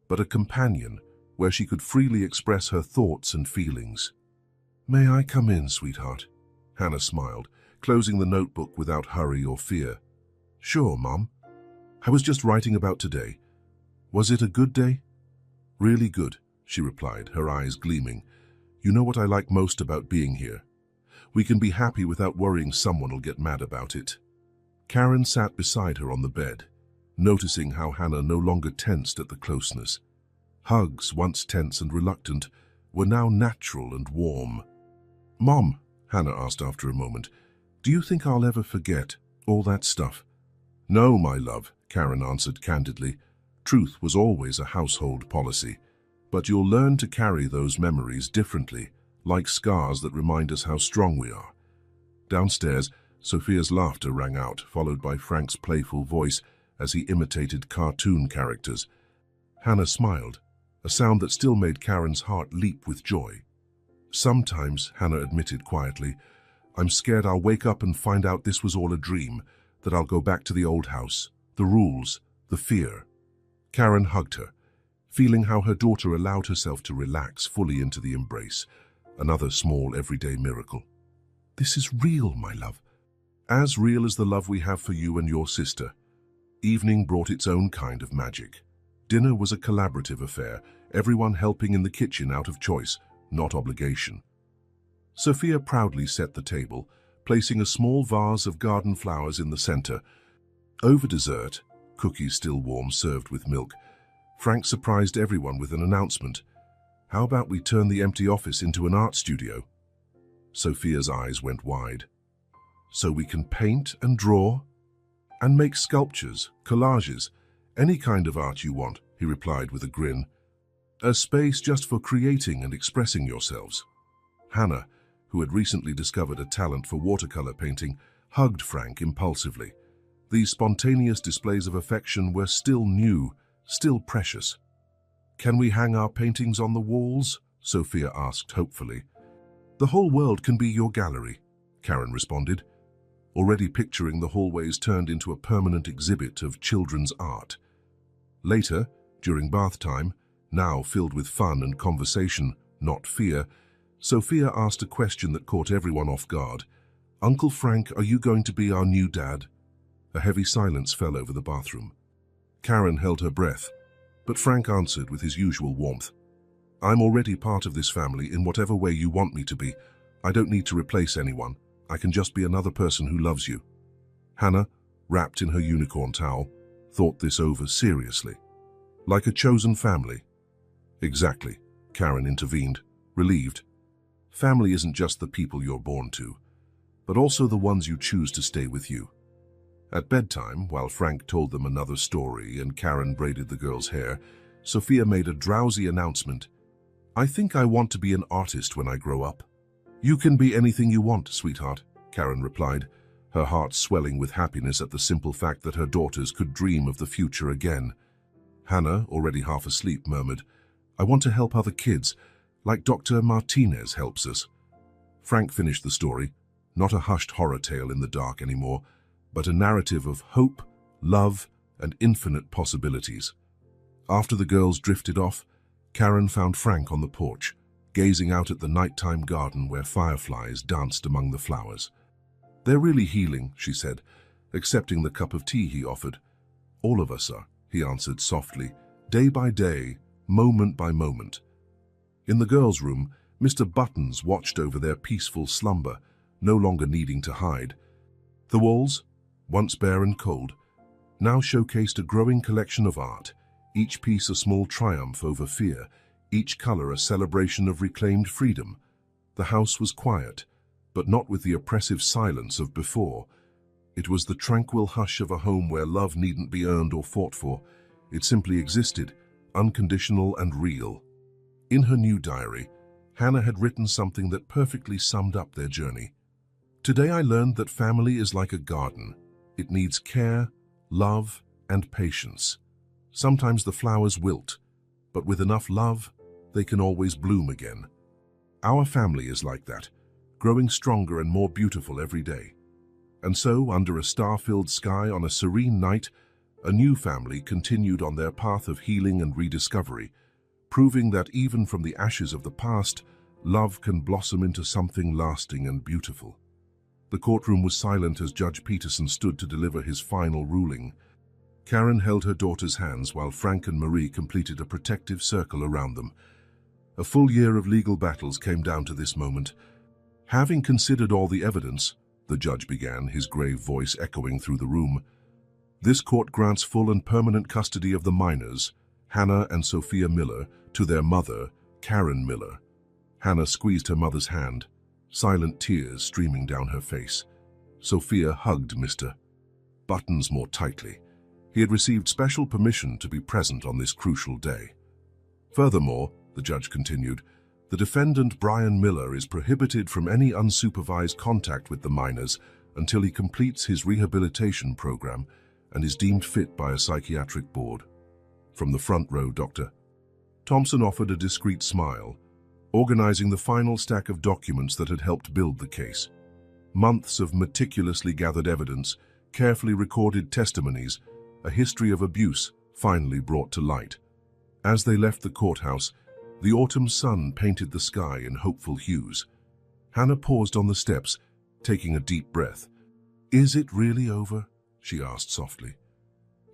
Speaker 1: but a companion where she could freely express her thoughts and feelings. "May I come in, sweetheart?" Hannah smiled, closing the notebook without hurry or fear. "Sure, Mom. I was just writing about today. Was it a good day?" "Really good," she replied, her eyes gleaming. "You know what I like most about being here? We can be happy without worrying someone will get mad about it." Karen sat beside her on the bed, noticing how Hannah no longer tensed at the closeness. Hugs, once tense and reluctant, were now natural and warm. "Mom," Hannah asked after a moment, "do you think I'll ever forget all that stuff?" "No, my love," Karen answered candidly. "Truth was always a household policy. But you'll learn to carry those memories differently, like scars that remind us how strong we are." Downstairs, Sophia's laughter rang out, followed by Frank's playful voice as he imitated cartoon characters. Hannah smiled, a sound that still made Karen's heart leap with joy. "Sometimes," Hannah admitted quietly, "I'm scared I'll wake up and find out this was all a dream, that I'll go back to the old house, the rules, the fear." Karen hugged her, feeling how her daughter allowed herself to relax fully into the embrace, another small everyday miracle. "This is real, my love. As real as the love we have for you and your sister." Evening brought its own kind of magic. Dinner was a collaborative affair, everyone helping in the kitchen out of choice, not obligation. Sophia proudly set the table, placing a small vase of garden flowers in the center. Over dessert, cookies still warm served with milk, Frank surprised everyone with an announcement. "How about we turn the empty office into an art studio?" Sophia's eyes went wide. "So we can paint and draw and make sculptures, collages, any kind of art you want," he replied with a grin. "A space just for creating and expressing yourselves." Hannah, who had recently discovered a talent for watercolor painting, hugged Frank impulsively. These spontaneous displays of affection were still new, still precious. "Can we hang our paintings on the walls?" Sophia asked hopefully. "The whole world can be your gallery," Karen responded, already picturing the hallways turned into a permanent exhibit of children's art. Later, during bath time, now filled with fun and conversation, not fear, Sophia asked a question that caught everyone off guard. "Uncle Frank, are you going to be our new dad?" A heavy silence fell over the bathroom. Karen held her breath, but Frank answered with his usual warmth. "I'm already part of this family in whatever way you want me to be. I don't need to replace anyone. I can just be another person who loves you." Hannah, wrapped in her unicorn towel, thought this over seriously. "Like a chosen family?" "Exactly," Karen intervened, relieved. "Family isn't just the people you're born to, but also the ones you choose to stay with you." At bedtime, while Frank told them another story and Karen braided the girl's hair, Sophia made a drowsy announcement. "I think I want to be an artist when I grow up." "You can be anything you want, sweetheart," Karen replied, her heart swelling with happiness at the simple fact that her daughters could dream of the future again. Hannah, already half asleep, murmured, "I want to help other kids, like Dr. Martinez helps us." Frank finished the story, not a hushed horror tale in the dark anymore, but a narrative of hope, love, and infinite possibilities. After the girls drifted off, Karen found Frank on the porch, gazing out at the nighttime garden where fireflies danced among the flowers. "They're really healing," she said, accepting the cup of tea he offered. "All of us are," he answered softly, "day by day, moment by moment." In the girls' room, Mr. Buttons watched over their peaceful slumber, no longer needing to hide. The walls, once bare and cold, now showcased a growing collection of art, each piece a small triumph over fear, each color a celebration of reclaimed freedom. The house was quiet, but not with the oppressive silence of before. It was the tranquil hush of a home where love needn't be earned or fought for. It simply existed, unconditional and real. In her new diary, Hannah had written something that perfectly summed up their journey. Today I learned that family is like a garden. It needs care, love, and patience. Sometimes the flowers wilt, but with enough love, they can always bloom again. Our family is like that, growing stronger and more beautiful every day. And so, under a star-filled sky on a serene night, a new family continued on their path of healing and rediscovery, proving that even from the ashes of the past, love can blossom into something lasting and beautiful. The courtroom was silent as Judge Peterson stood to deliver his final ruling. Karen held her daughter's hands while Frank and Marie completed a protective circle around them. A full year of legal battles came down to this moment. Having considered all the evidence, the judge began, his grave voice echoing through the room, this court grants full and permanent custody of the minors, Hannah and Sophia Miller, to their mother, Karen Miller. Hannah squeezed her mother's hand, silent tears streaming down her face. Sophia hugged Mr. Buttons more tightly. He had received special permission to be present on this crucial day. Furthermore, the judge continued, the defendant Brian Miller is prohibited from any unsupervised contact with the minors until he completes his rehabilitation program and is deemed fit by a psychiatric board. From the front row, Dr. Thompson offered a discreet smile, organizing the final stack of documents that had helped build the case. Months of meticulously gathered evidence, carefully recorded testimonies, a history of abuse finally brought to light. As they left the courthouse, the autumn sun painted the sky in hopeful hues. Hannah paused on the steps, taking a deep breath. "Is it really over?" she asked softly.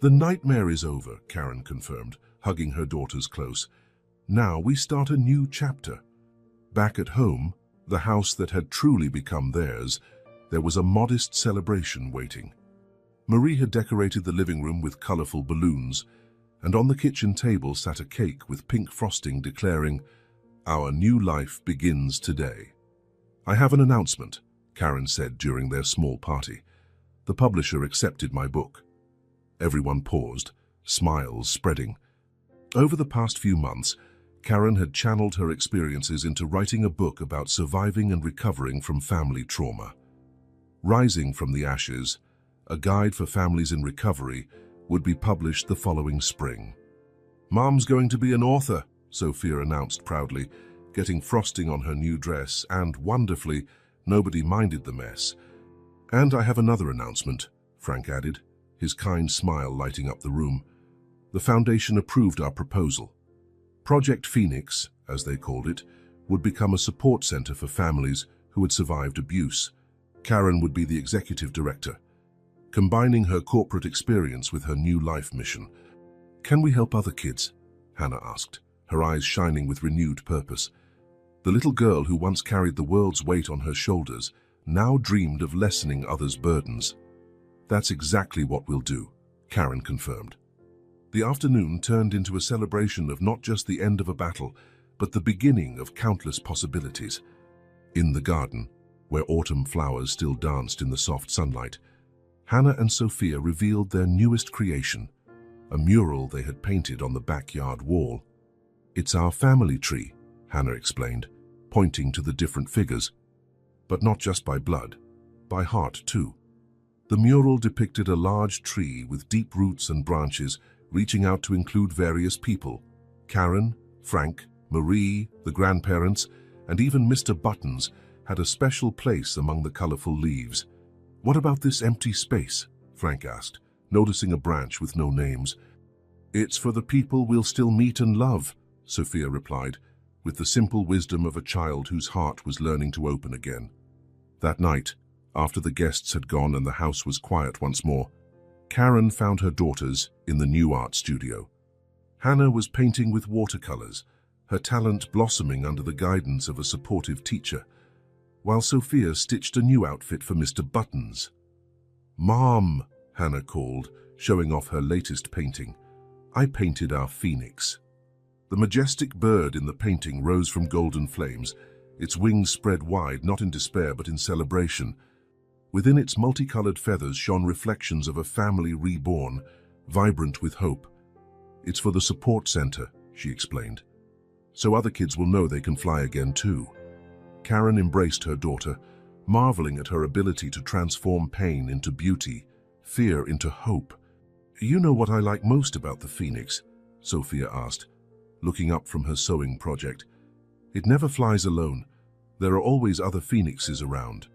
Speaker 1: "The nightmare is over," Karen confirmed, hugging her daughters close. "Now we start a new chapter." Back at home, the house that had truly become theirs, there was a modest celebration waiting. Marie had decorated the living room with colorful balloons, and on the kitchen table sat a cake with pink frosting declaring, "Our new life begins today." "I have an announcement," Karen said during their small party. "The publisher accepted my book." Everyone paused, smiles spreading. Over the past few months, Karen had channeled her experiences into writing a book about surviving and recovering from family trauma. Rising from the Ashes, a guide for families in recovery, would be published the following spring. "Mom's going to be an author," Sophia announced proudly, getting frosting on her new dress, and, wonderfully, nobody minded the mess. "And I have another announcement," Frank added, his kind smile lighting up the room. "The foundation approved our proposal. Project Phoenix, as they called it, would become a support center for families who had survived abuse. Karen would be the executive director, combining her corporate experience with her new life mission. "Can we help other kids?" Hannah asked, her eyes shining with renewed purpose. The little girl who once carried the world's weight on her shoulders now dreamed of lessening others' burdens. "That's exactly what we'll do," Karen confirmed. The afternoon turned into a celebration of not just the end of a battle, but the beginning of countless possibilities. In the garden, where autumn flowers still danced in the soft sunlight, Hannah and Sophia revealed their newest creation, a mural they had painted on the backyard wall. "It's our family tree," Hannah explained, pointing to the different figures. "But not just by blood, by heart too." The mural depicted a large tree with deep roots and branches reaching out to include various people: Karen, Frank, Marie, the grandparents, and even Mr. Buttons had a special place among the colorful leaves. "What about this empty space?" Frank asked, noticing a branch with no names. "It's for the people we'll still meet and love," Sophia replied, with the simple wisdom of a child whose heart was learning to open again. That night, after the guests had gone and the house was quiet once more, Karen found her daughters in the new art studio. Hannah was painting with watercolors, her talent blossoming under the guidance of a supportive teacher, while Sophia stitched a new outfit for Mr. Buttons. "Mom," Hannah called, showing off her latest painting. "I painted our phoenix." The majestic bird in the painting rose from golden flames, its wings spread wide, not in despair but in celebration. Within its multicolored feathers shone reflections of a family reborn, vibrant with hope. "It's for the support center," she explained, "so other kids will know they can fly again too." Karen embraced her daughter, marveling at her ability to transform pain into beauty, fear into hope. "You know what I like most about the phoenix?" Sophia asked, looking up from her sewing project. "It never flies alone. There are always other phoenixes around."